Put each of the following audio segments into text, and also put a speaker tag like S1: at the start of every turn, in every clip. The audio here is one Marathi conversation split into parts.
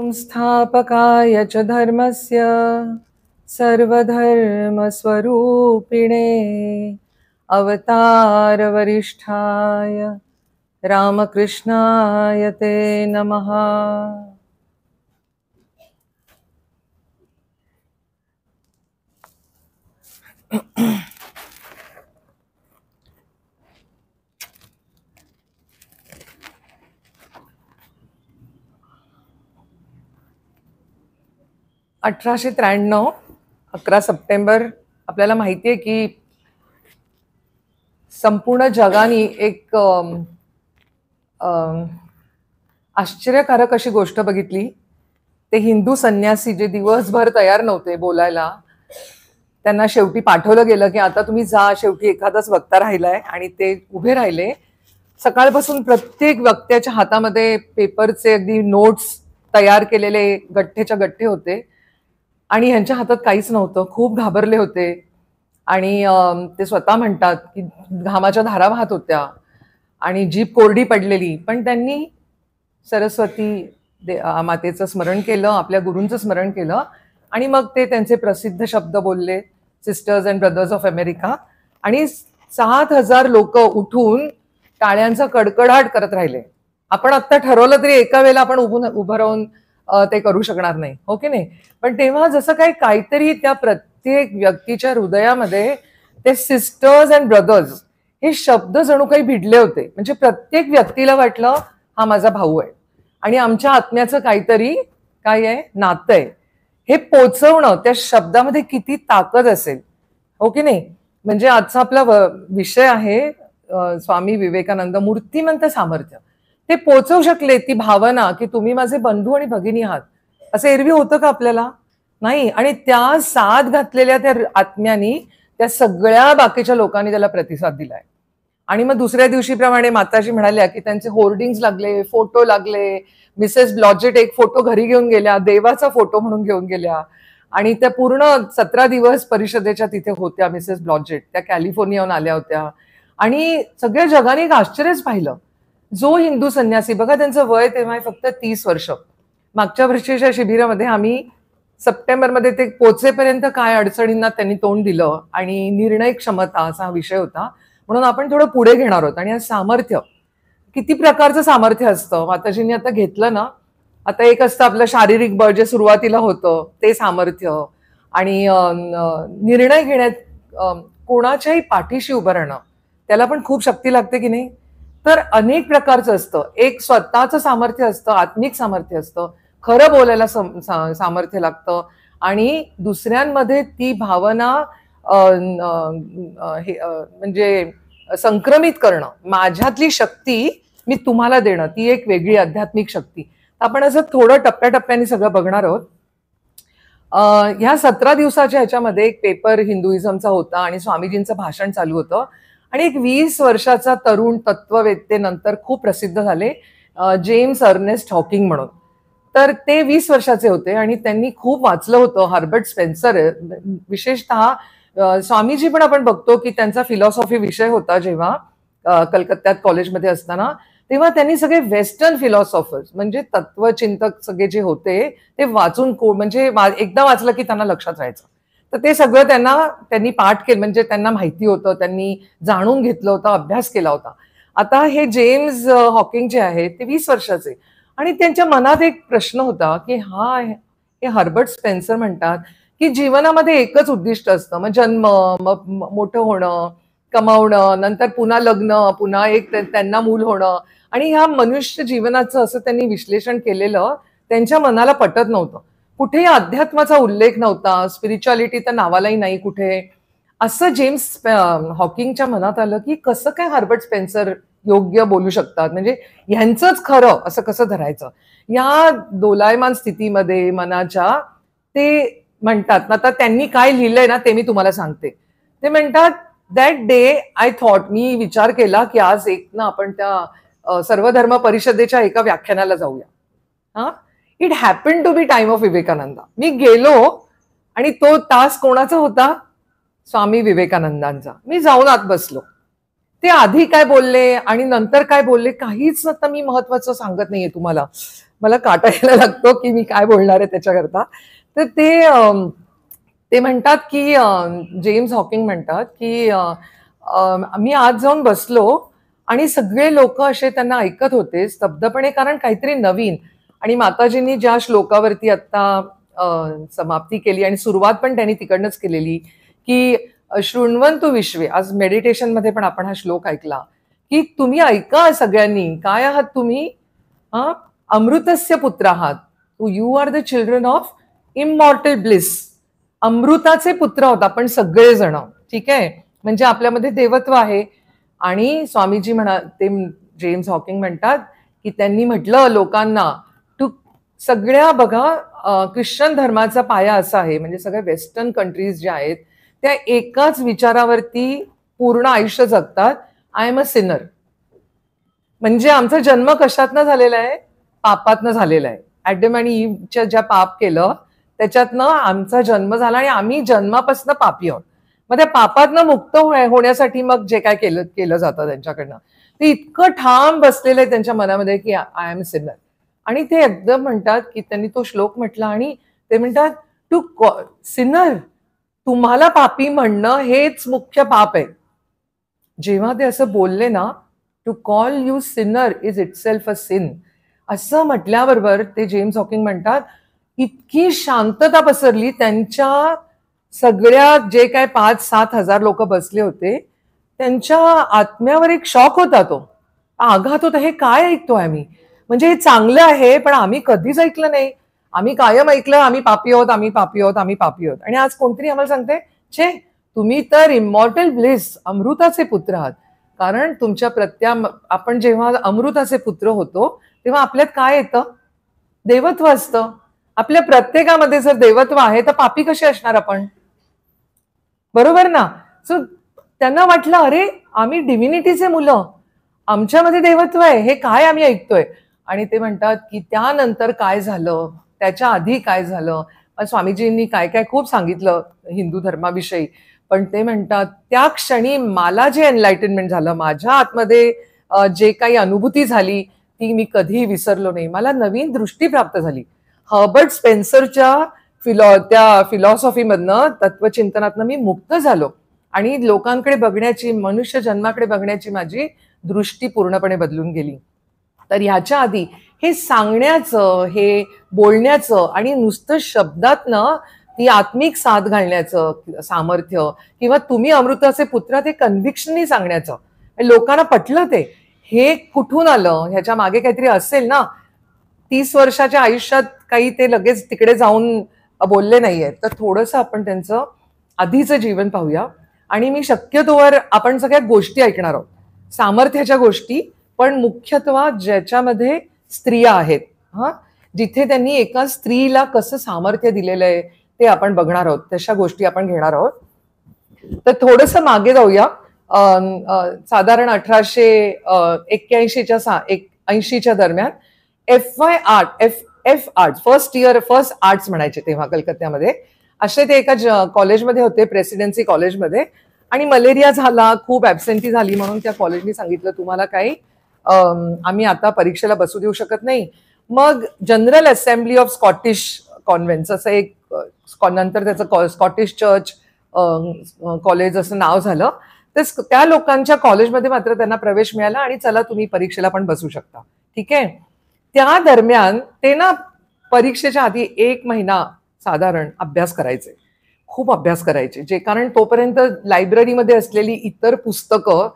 S1: संस्थापकाय च धर्मस्य सर्वधर्मस्वरूपिणे अवतारवरिष्ठाय रामकृष्णाय ते नमः। 1893 11 सप्टेंबर आपल्याला माहिती आहे की संपूर्ण जगाने एक आश्चर्यकारक अशी गोष्ट बघितली। ते हिंदू संन्यासी जे दिवसभर तयार नव्हते बोलायला, त्यांना शेवटी पाठवलं गेलं की आता तुम्ही जा, शेवटी एखादाच वक्ता राहिलाय, आणि ते उभे राहिले। सकाळपासून प्रत्येक वक्त्याच्या हातामध्ये पेपरचे अगदी नोट्स तयार केलेले गठ्ठेच्या गठ्ठे होते आणि ह्यांच्या हातात काहीच नव्हतं। खूप घाबरले होते आणि ते स्वतः म्हणतात की घामाच्या धारा वाहत होत्या आणि जीभ कोरडी पडलेली, पण त्यांनी सरस्वती मातेचं स्मरण केलं, आपल्या गुरूंचं स्मरण केलं आणि मग ते त्यांचे प्रसिद्ध शब्द बोलले, sisters and brothers of America, आणि 7,000 लोक उठून टाळ्यांचा कडकडाट करत राहिले। आपण आत्ता ठरवलं तरी एका वेळेला आपण उभं राहून ते करू शकणार नाही, हो की नाही? पण तेव्हा जसं काहीतरी त्या प्रत्येक व्यक्तीच्या हृदयामध्ये ते सिस्टर्स अँड ब्रदर्स हे शब्द जणू काही भिडले होते। म्हणजे प्रत्येक व्यक्तीला वाटलं हा माझा भाऊ आहे आणि आमच्या आत्म्याचं काहीतरी काय आहे, नातं आहे, हे पोचवणं त्या शब्दामध्ये किती ताकद असेल, हो की नाही? म्हणजे आजचा आपला विषय आहे स्वामी विवेकानंद, मूर्तिमंत सामर्थ्य। ते पोचवू शकले ती भावना की तुम्ही माझे बंधू आणि भगिनी आहात, असं एरवी होतं का आपल्याला? नाही। आणि त्या साथ घातलेल्या त्या आत्म्यानी त्या सगळ्या बाकीच्या लोकांनी त्याला प्रतिसाद दिलाय। आणि मग दुसऱ्या दिवशीप्रमाणे माताजी म्हणाल्या की त्यांचे होर्डिंग्स लागले, फोटो लागले, मिसेस ब्लॉजेट एक फोटो घरी घेऊन गेल्या, देवाचा फोटो म्हणून घेऊन गेल्या, आणि त्या पूर्ण 17 दिवस परिषदेच्या तिथे होत्या। मिसेस ब्लॉजेट त्या कॅलिफोर्नियाहून आल्या होत्या आणि सगळ्या जगाने एक आश्चर्यच पाहिलं। जो हिंदू संन्यासी, बघा त्यांचं वय तेव्हा फक्त 30 वर्ष। मागच्या वर्षीच्या शिबिरामध्ये आम्ही सप्टेंबरमध्ये ते पोचेपर्यंत काय अडचणींना त्यांनी तोंड दिलं आणि निर्णय क्षमता असा हा विषय होता, म्हणून आपण थोडं पुढे घेणार आहोत। आणि सामर्थ्य, किती प्रकारचं सामर्थ्य असतं माताजींनी आता घेतलं ना। आता एक असतं आपलं शारीरिक बळ जे सुरुवातीला होतं ते सामर्थ्य, आणि निर्णय घेण्यात कोणाच्याही पाठीशी उभं राहणं, त्याला पण खूप शक्ती लागते की नाही? तर अनेक प्रकारचं असतं। एक स्वतःचं सामर्थ्य असतं, आत्मिक सामर्थ्य असतं, खरं बोलायला सामर्थ्य लागतं, आणि दुसऱ्यांमध्ये ती भावना म्हणजे संक्रमित करणं, माझ्यातली शक्ती मी तुम्हाला देणं, ती एक वेगळी आध्यात्मिक शक्ती। आपण असं थोडं टप्प्याटप्प्याने सगळं बघणार आहोत। ह्या 17 दिवसाच्या ह्याच्यामध्ये एक पेपर हिंदुइझमचा होता आणि स्वामीजींचं भाषण चालू होतं, आणि एक 20 वर्षाचा तरुण तत्ववेत्तेनंतर खूप प्रसिद्ध झाले, जेम्स अर्नेस्ट हॉकिंग म्हणून। तर ते 20 वर्षाचे होते आणि त्यांनी खूप वाचलं होतं हर्बर्ट स्पेन्सर। विशेषतः स्वामीजी पण आपण बघतो की त्यांचा फिलॉसॉफी विषय होता जेव्हा कलकत्त्यात कॉलेजमध्ये असताना, तेव्हा त्यांनी सगळे वेस्टर्न फिलॉसॉफर्स म्हणजे तत्वचिंतक सगळे जे होते ते वाचून म्हणजे एकदा वाचलं की त्यांना लक्षात राहायचं। तर ते सगळं त्यांनी पाठ केलं, म्हणजे त्यांना माहिती होतं, त्यांनी जाणून घेतलं होतं, अभ्यास केला होता। आता हे जेम्स हॉकिंग जे आहे ते 20 वर्षाचे, आणि त्यांच्या मनात एक प्रश्न होता की हे हर्बर्ट स्पेन्सर म्हणतात की जीवनामध्ये एकच उद्दिष्ट असतं, मग जन्म, मग मोठं होणं, कमावणं, नंतर पुन्हा लग्न, पुन्हा एक त्यांना मूल होणं, आणि ह्या मनुष्य जीवनाचं असं त्यांनी विश्लेषण केलेलं त्यांच्या मनाला पटत नव्हतं। कुठेही अध्यात्माचा उल्लेख नव्हता, स्पिरिच्युअलिटी तर नावालाही नाही कुठे। असं जेम्स हॉकिंगच्या मनात आलं की कसं काय हर्बर्ट स्पेन्सर योग्य बोलू शकतात, म्हणजे ह्यांचंच खरं असं कसं धरायचं? या दोलायमान स्थितीमध्ये मनाच्या ते म्हणतात ना, आता त्यांनी काय लिहिलंय ना ते मी तुम्हाला सांगते। ते म्हणतात, दॅट डे आय थॉट, मी विचार केला की आज एक ना आपण त्या सर्वधर्म परिषदेच्या एका व्याख्यानाला जाऊया। It happen to be time of Vivekananda. मी गेलो आणि तो तास कोणाचा होता? स्वामी विवेकानंदांचा। मी जाऊन आत बसलो। ते आधी काय बोलले आणि नंतर काय बोलले काहीच आता मी महत्वाचं सांगत नाहीये तुम्हाला, मला काटा यायला लागतो की मी काय बोलणार आहे त्याच्याकरता. तर ते म्हणतात की जेम्स हॉकिंग म्हणतात की मी आज जाऊन बसलो आणि सगळे लोक असे त्यांना ऐकत होते स्तब्धपणे, कारण काहीतरी नवीन. आणि माताजींनी ज्या श्लोकावरती आता समाप्ती केली आणि सुरुवात पण त्यांनी तिकडनंच केलेली की शृण्वन्तु विश्वे, आज मेडिटेशन मध्ये पण आपण हा श्लोक ऐकला की तुम्ही ऐका सगळ्यांनी, काय आहात तुम्ही? हा, अमृतस्य पुत्र आहात. You are the children of immortal bliss. अमृताचे पुत्र आहोत आपण सगळेजण. ठीक आहे, म्हणजे आपल्यामध्ये देवत्व आहे. आणि स्वामीजी ते जेम्स हॉकिंग म्हणतात की त्यांनी म्हटलं लोकांना, तू सगळ्या बघा ख्रिश्चन धर्माचा पाया असा आहे, म्हणजे सगळ्या वेस्टर्न कंट्रीज ज्या आहेत त्या एकाच विचारावरती पूर्ण आयुष्य जगतात, आय एम अ सिनर. म्हणजे आमचा जन्म कशातनं झालेला आहे? पापातनं झालेला आहे. ऍडम आणि ईव्हच्या ज्या पाप केलं त्याच्यातनं आमचा जन्म झाला आणि आम्ही जन्मापासून पापी आहोत. मग त्या पापातनं मुक्त होण्यासाठी मग जे काय केलं जातं त्यांच्याकडनं, ते इतकं ठाम बसलेलं आहे त्यांच्या मनामध्ये की आय एम सिनर. आणि ते एकदम म्हणतात की त्यांनी तो श्लोक म्हटला आणि ते म्हणतात टू सिनर, तुम्हाला पापी म्हणणं हेच मुख्य पाप आहे. जेव्हा ते असं बोलले ना, to call you sinner is itself a sin, असं म्हटल्याबरोबर ते जेम्स हॉकिंग म्हणतात इतकी शांतता पसरली त्यांच्या सगळ्या जे काय 5-7 हजार लोक बसले होते त्यांच्या आत्म्यावर. एक शॉक होता, तो आघात होता. हे काय ऐकतोय आम्ही? म्हणजे हे चांगलं आहे पण आम्ही कधीच ऐकलं नाही. आम्ही कायम ऐकलं आम्ही पापी आहोत, आम्ही पापी आहोत, आम्ही पापी आहोत. आणि आज कोणतरी आम्हाला सांगते छे, तुम्ही तर इमॉर्टल ब्लिस, अमृताचे पुत्र आहात. कारण तुमच्या आपण जेव्हा अमृताचे पुत्र होतो तेव्हा आपल्यात काय येतं? देवत्व असतं. आपल्या प्रत्येकामध्ये जर देवत्व आहे तर पापी कसे असणार आपण? बरोबर ना? सो त्यांना वाटलं अरे आम्ही डिव्हिनिटीचे मुलं, आमच्यामध्ये देवत्व आहे, हे काय आम्ही ऐकतोय? आणि ते म्हणतात की त्यानंतर काय झालं, त्याच्या आधी काय झालं. स्वामीजींनी काय काय खूप सांगितलं हिंदू धर्माविषयी, पण ते म्हणतात त्या क्षणी मला जे एनलाइटनमेंट झालं, माझ्या आतमध्ये जे काही अनुभूती झाली ती मी कधीही विसरलो नाही. मला नवीन दृष्टी प्राप्त झाली. हर्बर्ट स्पेन्सरच्या त्या फिलॉसॉफीमधनं, तत्वचिंतनातनं मी मुक्त झालो आणि लोकांकडे बघण्याची, मनुष्य जन्माकडे बघण्याची माझी दृष्टी पूर्णपणे बदलून गेली. तर ह्याच्या आधी हे सांगण्याचं, हे बोलण्याचं आणि नुसतं शब्दातनं ती आत्मिक साथ घालण्याचं सामर्थ्य, किंवा तुम्ही अमृताचे पुत्र ते कन्व्हिक्शननी सांगण्याचं, लोकांना पटलं ते. हे कुठून आलं? ह्याच्या मागे काहीतरी असेल ना. 30 वर्षाच्या आयुष्यात काही ते लगेच तिकडे जाऊन बोलले नाहीये. तर थोडंसं आपण त्यांचं आधीचं जीवन पाहूया. आणि मी शक्यतोवर आपण सगळ्या गोष्टी ऐकणार आहोत, सामर्थ्याच्या गोष्टी, पण मुख्यत्वे ज्याच्यामध्ये स्त्रिया आहेत, जिथे त्यांनी एका स्त्रीला कसं सामर्थ्य दिलेलं आहे ते आपण बघणार आहोत, तशा गोष्टी आपण घेणार आहोत. तर थोडंसं मागे जाऊया. साधारण 1881च्या दरम्यान एफ आर्ट फर्स्ट आर्ट्स म्हणायचे तेव्हा कलकत्त्यामध्ये, असे ते एका कॉलेजमध्ये होते, प्रेसिडेन्सी कॉलेजमध्ये. आणि मलेरिया झाला, खूप ॲब्सेंटी झाली, म्हणून त्या कॉलेजनी सांगितलं तुम्हाला काही आम्ही आता परीक्षेला बसू देऊ शकत नाही. मग general assembly of Scottish convents असं एक, नंतर त्याचं स्कॉटिश चर्च कॉलेज असं नाव झालं. तर त्या लोकांच्या कॉलेजमध्ये मात्र त्यांना प्रवेश मिळाला आणि चला तुम्ही परीक्षेला पण बसू शकता. ठीक आहे. त्या दरम्यान ते ना परीक्षेच्या आधी 1 महिना साधारण अभ्यास करायचे, खूप अभ्यास करायचे. जे कारण तोपर्यंत लायब्ररीमध्ये असलेली इतर पुस्तकं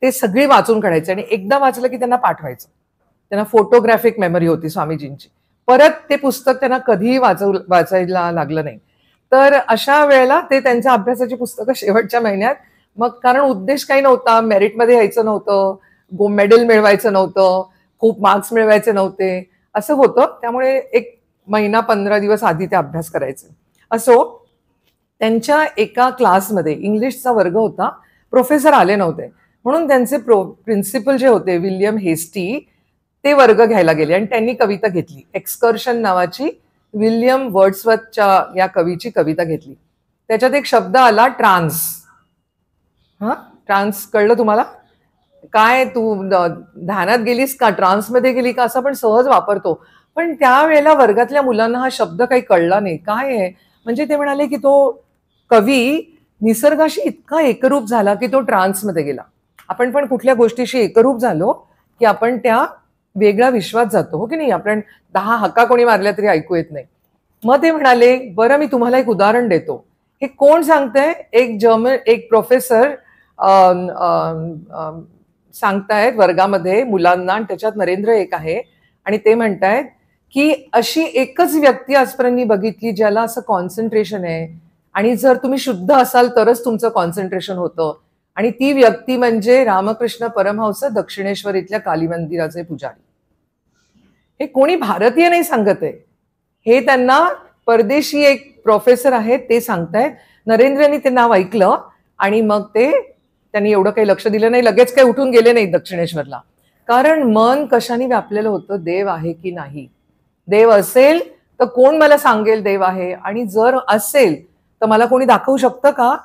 S1: ते सगळी वाचून काढायचे आणि एकदा वाचलं की त्यांना पाठवायचं. त्यांना फोटोग्राफिक मेमरी होती स्वामीजींची. परत ते पुस्तक त्यांना कधीही वाचायला लागलं नाही. तर अशा वेळेला ते त्यांच्या अभ्यासाची पुस्तकं शेवटच्या महिन्यात, मग कारण उद्देश काही नव्हता, मेरिटमध्ये यायचं नव्हतं, मेडल मिळवायचं नव्हतं, खूप मार्क्स मिळवायचे नव्हते, असं होतं. त्यामुळे 1 महिना 15 दिवस आधी ते अभ्यास करायचे. असो, त्यांच्या एका क्लासमध्ये इंग्लिशचा वर्ग होता, प्रोफेसर आले नव्हते, म्हणून त्यांचे प्रिन्सिपल जे होते विल्यम हेस्टी, ते वर्ग घ्यायला गेले आणि त्यांनी कविता घेतली. एक्सकर्शन नावाची विल्यम वर्ड्सवर्थच्या या कवीची कविता घेतली. त्याच्यात एक शब्द आला ट्रान्स. ट्रान्स कळलं तुम्हाला? काय तू ध्यानात गेलीस का, ट्रान्समध्ये गेली का, असं आपण सहज वापरतो. पण त्यावेळेला वर्गातल्या मुलांना हा शब्द काही कळला नाही. काय आहे म्हणजे ते म्हणाले की तो कवी निसर्गाशी इतका एकरूप झाला की तो ट्रान्समध्ये गेला. आपण पण कुठल्या गोष्टीशी एकरूप झालो की आपण त्या वेगळ्या विश्वात जातो, हो की नाही? आपण 10 हक्का कोणी मारल्या तरी ऐकू येत नाही. मग ते म्हणाले, बरं मी तुम्हाला एक उदाहरण देतो. हे कोण सांगतंय? एक प्रोफेसर सांगतायत वर्गामध्ये मुलांना, आणि त्याच्यात नरेंद्र एक आहे, आणि ते म्हणतायत की अशी एकच व्यक्ती आजपर्यंत मी बघितली ज्याला असं कॉन्सन्ट्रेशन आहे, आणि जर तुम्ही शुद्ध असाल तरच तुमचं कॉन्सन्ट्रेशन होतं, आणि ती व्यक्ती म्हणजे रामकृष्ण परमहंस दक्षिणेश्वर इथल्या काली मंदिराचे पुजारी. हे कोणी भारतीय नाही सांगत आहे, हे त्यांना परदेशी एक प्रोफेसर आहेत ते सांगतायत. नरेंद्रनी ते नाव ऐकलं आणि मग त्यांनी एवढं काही लक्ष दिलं नाही, लगेच काही उठून गेले नाही दक्षिणेश्वरला. कारण मन कशाने व्यापलेलं होतं? देव आहे की नाही. देव असेल तर कोण मला सांगेल देव आहे, आणि जर असेल तर मला कोणी दाखवू शकतं का?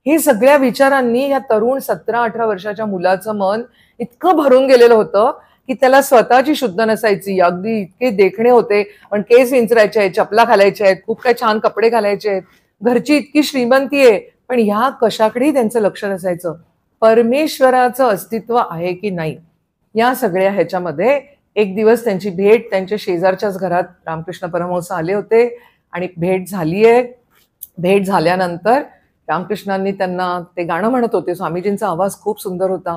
S1: हे सगळ्या विचारांनी या तरुण 17-18 वर्षाच्या मुलाचं मन इतकं भरून गेलेलं होतं की त्याला स्वतःची शुद्ध नसायची. अगदी इतके देखणे होते, पण केस विंचरायचे आहेत, चपला घालायचे आहेत, खूप काही छान कपडे घालायचे आहेत, घरची इतकी श्रीमंती आहे, पण ह्या कशाकडेही त्यांचं लक्ष नसायचं. परमेश्वराचं अस्तित्व आहे की नाही, या सगळ्या ह्याच्यामध्ये एक दिवस त्यांची भेट त्यांच्या शेजारच्याच घरात रामकृष्ण परमहंस आले होते, आणि भेट झालीये. भेट झाल्यानंतर रामकृष्णांनी त्यांना ते गाणं म्हणत होते. स्वामीजींचा आवाज खूप सुंदर होता.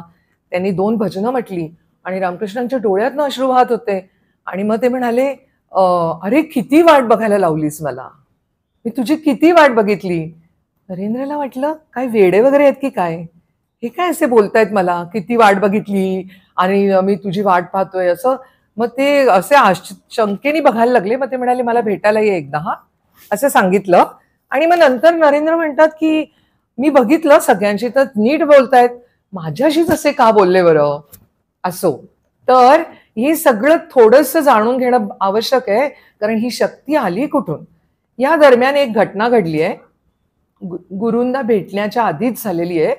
S1: त्यांनी 2 भजनं म्हटली आणि रामकृष्णांच्या डोळ्यातनं अश्रू वाहत होते. आणि मग ते म्हणाले, अरे किती वाट बघायला लावलीस मला, मी तुझी किती वाट बघितली. नरेंद्रला वाटलं काय वेडे वगैरे आहेत की काय, हे काय असे बोलतायत मला, किती वाट बघितली आणि मी तुझी वाट पाहतोय असं. मग ते असे शंकेने बघायला लागले. मग ते म्हणाले मला भेटायला ये एकदा, हा, असं सांगितलं. आणि मग नंतर नरेंद्र म्हणतात की मी बघितलं सगळ्यांशी तर नीट बोलतायत, माझ्याशीच असे का बोलले बरं. असो, तर हे सगळं थोडंसं जाणून घेणं आवश्यक आहे, कारण ही शक्ती आली कुठून. या दरम्यान एक घटना घडली आहे, गुरूंना भेटण्याच्या आधीच झालेली आहे.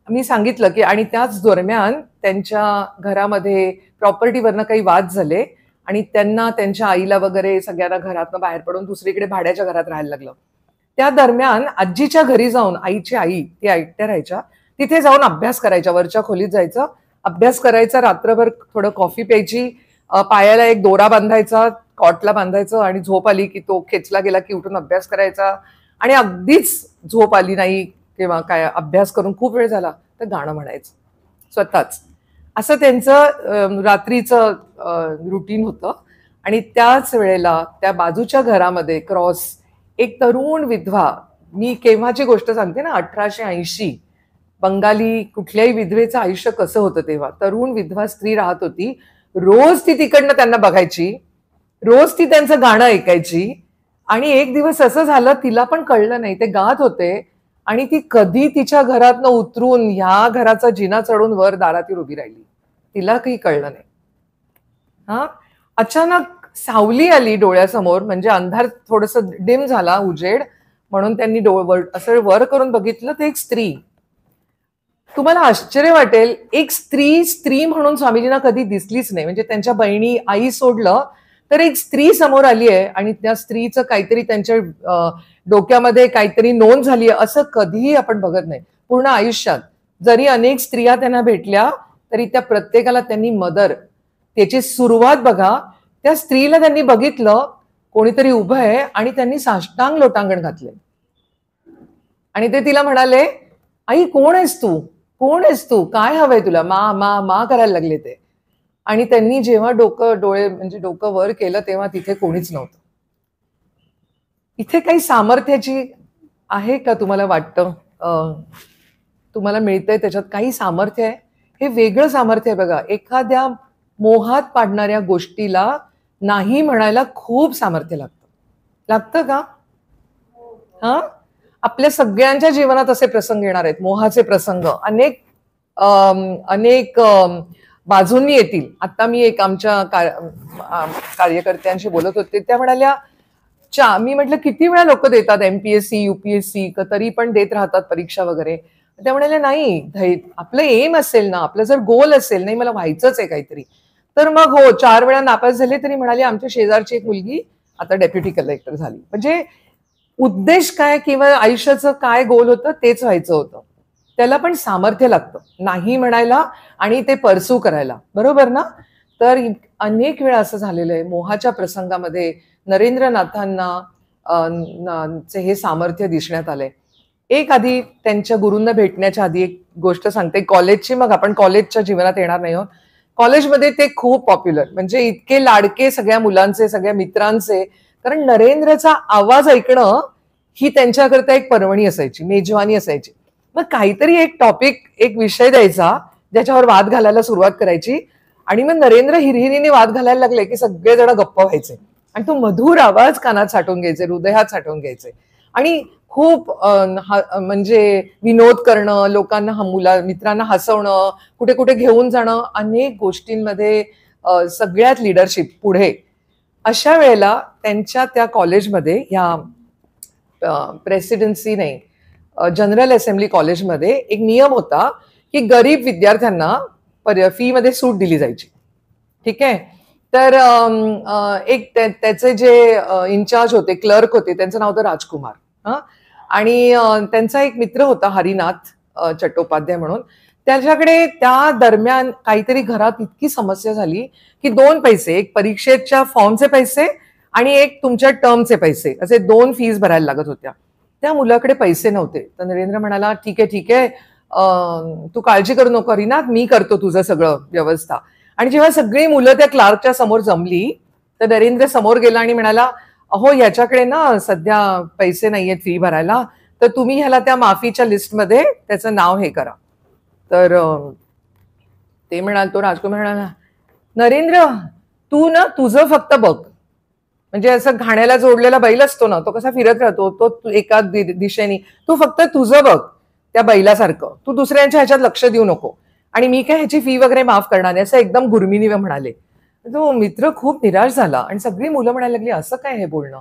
S1: मी सांगितलं की, आणि त्याच दरम्यान त्यांच्या घरामध्ये प्रॉपर्टीवरनं काही वाद झाले आणि त्यांना त्यांच्या आईला वगैरे सगळ्यांना घरातनं बाहेर पडून दुसरीकडे भाड्याच्या घरात राहायला लागलं. त्या दरम्यान आजीच्या घरी जाऊन, आईची आई, ती एकट्या राहायच्या, तिथे जाऊन अभ्यास करायच्या, वरच्या खोलीत जायचं, अभ्यास करायचा, रात्रभर थोडं कॉफी प्यायची, पायाला एक दोरा बांधायचा, कॉटला बांधायचं, आणि झोप आली की तो खेचला गेला की उठून अभ्यास करायचा. आणि अगदीच झोप आली नाही किंवा काय, अभ्यास करून खूप वेळ झाला तर गाणं म्हणायचं स्वतःच. असं त्यांचं रात्रीचं रुटीन होतं. आणि त्याच वेळेला त्या बाजूच्या घरामध्ये क्रॉस एक तरुण विधवा, मी केव्हाची गोष्ट सांगते ना, 1880, बंगाली कुठल्याही विधवेचं आयुष्य कसं होतं तेव्हा, तरुण विधवा स्त्री राहत होती. रोज ती तिकडनं त्यांना बघायची, रोज ती त्यांचं गाणं ऐकायची. आणि एक दिवस असं झालं, तिला पण कळलं नाही, ते गात होते आणि ती कधी तिच्या घरातनं उतरून ह्या घराचा जिना चढून वर दारातील उभी राहिली, तिला काही कळलं नाही. हा, अचानक सावली आली डोळ्यासमोर, म्हणजे अंधार थोडंसं डिम झाला, उजेड, म्हणून त्यांनी असं वर करून बघितलं, तर एक स्त्री. तुम्हाला आश्चर्य वाटेल, एक स्त्री म्हणून स्वामीजींना कधी दिसलीच नाही. म्हणजे त्यांच्या बहिणी, आई सोडलं तर एक स्त्री समोर आली आहे आणि त्या स्त्रीचं काहीतरी त्यांच्या डोक्यामध्ये काहीतरी नोंद झाली आहे, असं कधीही आपण बघत नाही पूर्ण आयुष्यात. जरी अनेक स्त्रिया त्यांना भेटल्या तरी त्या प्रत्येकाला त्यांनी मदर, त्याची सुरुवात बघा, त्या स्त्रीला त्यांनी बघितलं कोणीतरी उभं आहे आणि त्यांनी साष्टांग लोटांगण घातले आणि ते तिला म्हणाले, आई कोण आहेस तू, कोण आहेस तू, काय हवंय तुला, मा मा मा करायला लागले ते. आणि त्यांनी जेव्हा डोकं वर केलं तेव्हा तिथे कोणीच नव्हतं. इथे काही सामर्थ्याची आहे का तुम्हाला वाटतं? तुम्हाला मिळतंय त्याच्यात काही सामर्थ्य आहे? हे वेगळं सामर्थ्य आहे बघा. एखाद्या मोहात पाडणाऱ्या गोष्टीला नाही म्हणायला खूप सामर्थ्य लागतं का? हा, आपल्या सगळ्यांच्या जीवनात असे प्रसंग येणार आहेत, मोहाचे प्रसंग अनेक बाजूंनी येतील. आता मी एक आमच्या कार्यकर्त्यांशी बोलत होते, त्या म्हणाल्या, मी म्हटलं किती वेळा लोक देतात MPSC UPSC, तरी पण देत राहतात परीक्षा वगैरे. त्या म्हणाल्या नाही, आपलं एम असेल ना, आपलं जर गोल असेल, नाही मला व्हायचंच आहे काहीतरी, तर मग हो 4 वेळा नापास झाले तरी म्हणाले आमच्या शेजारची एक मुलगी आता डेप्युटी कलेक्टर झाली. म्हणजे उद्देश काय किंवा आयुष्याचं काय गोल होतं तेच व्हायचं होतं. त्याला पण सामर्थ्य लागतं नाही म्हणायला आणि ते परसू करायला, बरोबर ना? तर अनेक वेळा असं झालेलं आहे. मोहाच्या प्रसंगामध्ये नरेंद्रनाथांना चे हे सामर्थ्य दिसण्यात आलंय. एक आधी त्यांच्या गुरूंना भेटण्याच्या आधी एक गोष्ट सांगते कॉलेजची, मग आपण कॉलेजच्या जीवनात येणार नाही आहोत. कॉलेजमध्ये ते खूप पॉप्युलर, म्हणजे इतके लाडके सगळ्या मुलांचे, सगळ्या मित्रांचे. कारण नरेंद्रचा आवाज ऐकणं ही त्यांच्याकरता एक पर्वणी असायची, मेजवानी असायची. मग काहीतरी एक टॉपिक, एक विषय द्यायचा ज्याच्यावर वाद घालायला सुरुवात करायची आणि मग नरेंद्र हिरहिरीने वाद घालायला लागले की सगळेजण गप्प व्हायचे आणि तो मधुर आवाज कानात साठवून घ्यायचे, हृदयात साठवून घ्यायचे आणि खूप म्हणजे विनोद करणं, लोकांना मित्रांना हसवणं, कुठे कुठे घेऊन जाणं, अनेक गोष्टींमध्ये सगळ्यात लिडरशिप पुढे. अशा वेळेला त्यांच्या त्या कॉलेजमध्ये ह्या प्रेसिडेन्सी नाही जनरल असेंब्ली कॉलेजमध्ये एक नियम होता की गरीब विद्यार्थ्यांना फी मध्ये सूट दिली जायची. ठीक आहे. तर एक त्याचे जे इन्चार्ज होते, क्लर्क होते, त्यांचं नाव होतं राजकुमार. आणि त्यांचा एक मित्र होता हरिनाथ चट्टोपाध्याय म्हणून. त्याच्याकडे त्या दरम्यान काहीतरी घरात इतकी समस्या झाली की 2 पैसे, एक परीक्षेच्या फॉर्मचे पैसे आणि एक तुमच्या टर्मचे पैसे, असे 2 फीस भरायला लागत होत्या. त्या मुलाकडे पैसे नव्हते. तर नरेंद्र म्हणाला ठीक आहे ठीक आहे, तू काळजी करू नको हरिनाथ, मी करतो तुझं सगळं व्यवस्था. आणि जेव्हा सगळी मुलं त्या क्लार्कच्या समोर जमली तर नरेंद्र समोर गेला आणि म्हणाला अहो याच्याकडे ना सध्या पैसे नाहीयेत फी भरायला, तर तुम्ही ह्याला त्या माफीच्या लिस्टमध्ये त्याचं नाव हे करा. तर ते म्हणाल, तो राजकुमार म्हणाला नरेंद्र तू ना तुझं फक्त बघ, म्हणजे असं घाण्याला जोडलेला बैल असतो ना, तो कसा फिरत राहतो, तो एका दिशेने, तू फक्त तुझं बघ त्या बैलासारखं, तू दुसऱ्यांच्या ह्याच्यात लक्ष देऊ नको आणि मी काय ह्याची फी वगैरे माफ करणार नाही, असं एकदम गुरमिनी म्हणाले. तो मित्र खूप निराश झाला आणि सगळी मुलं म्हणायला लागली असं काय हे बोलणं.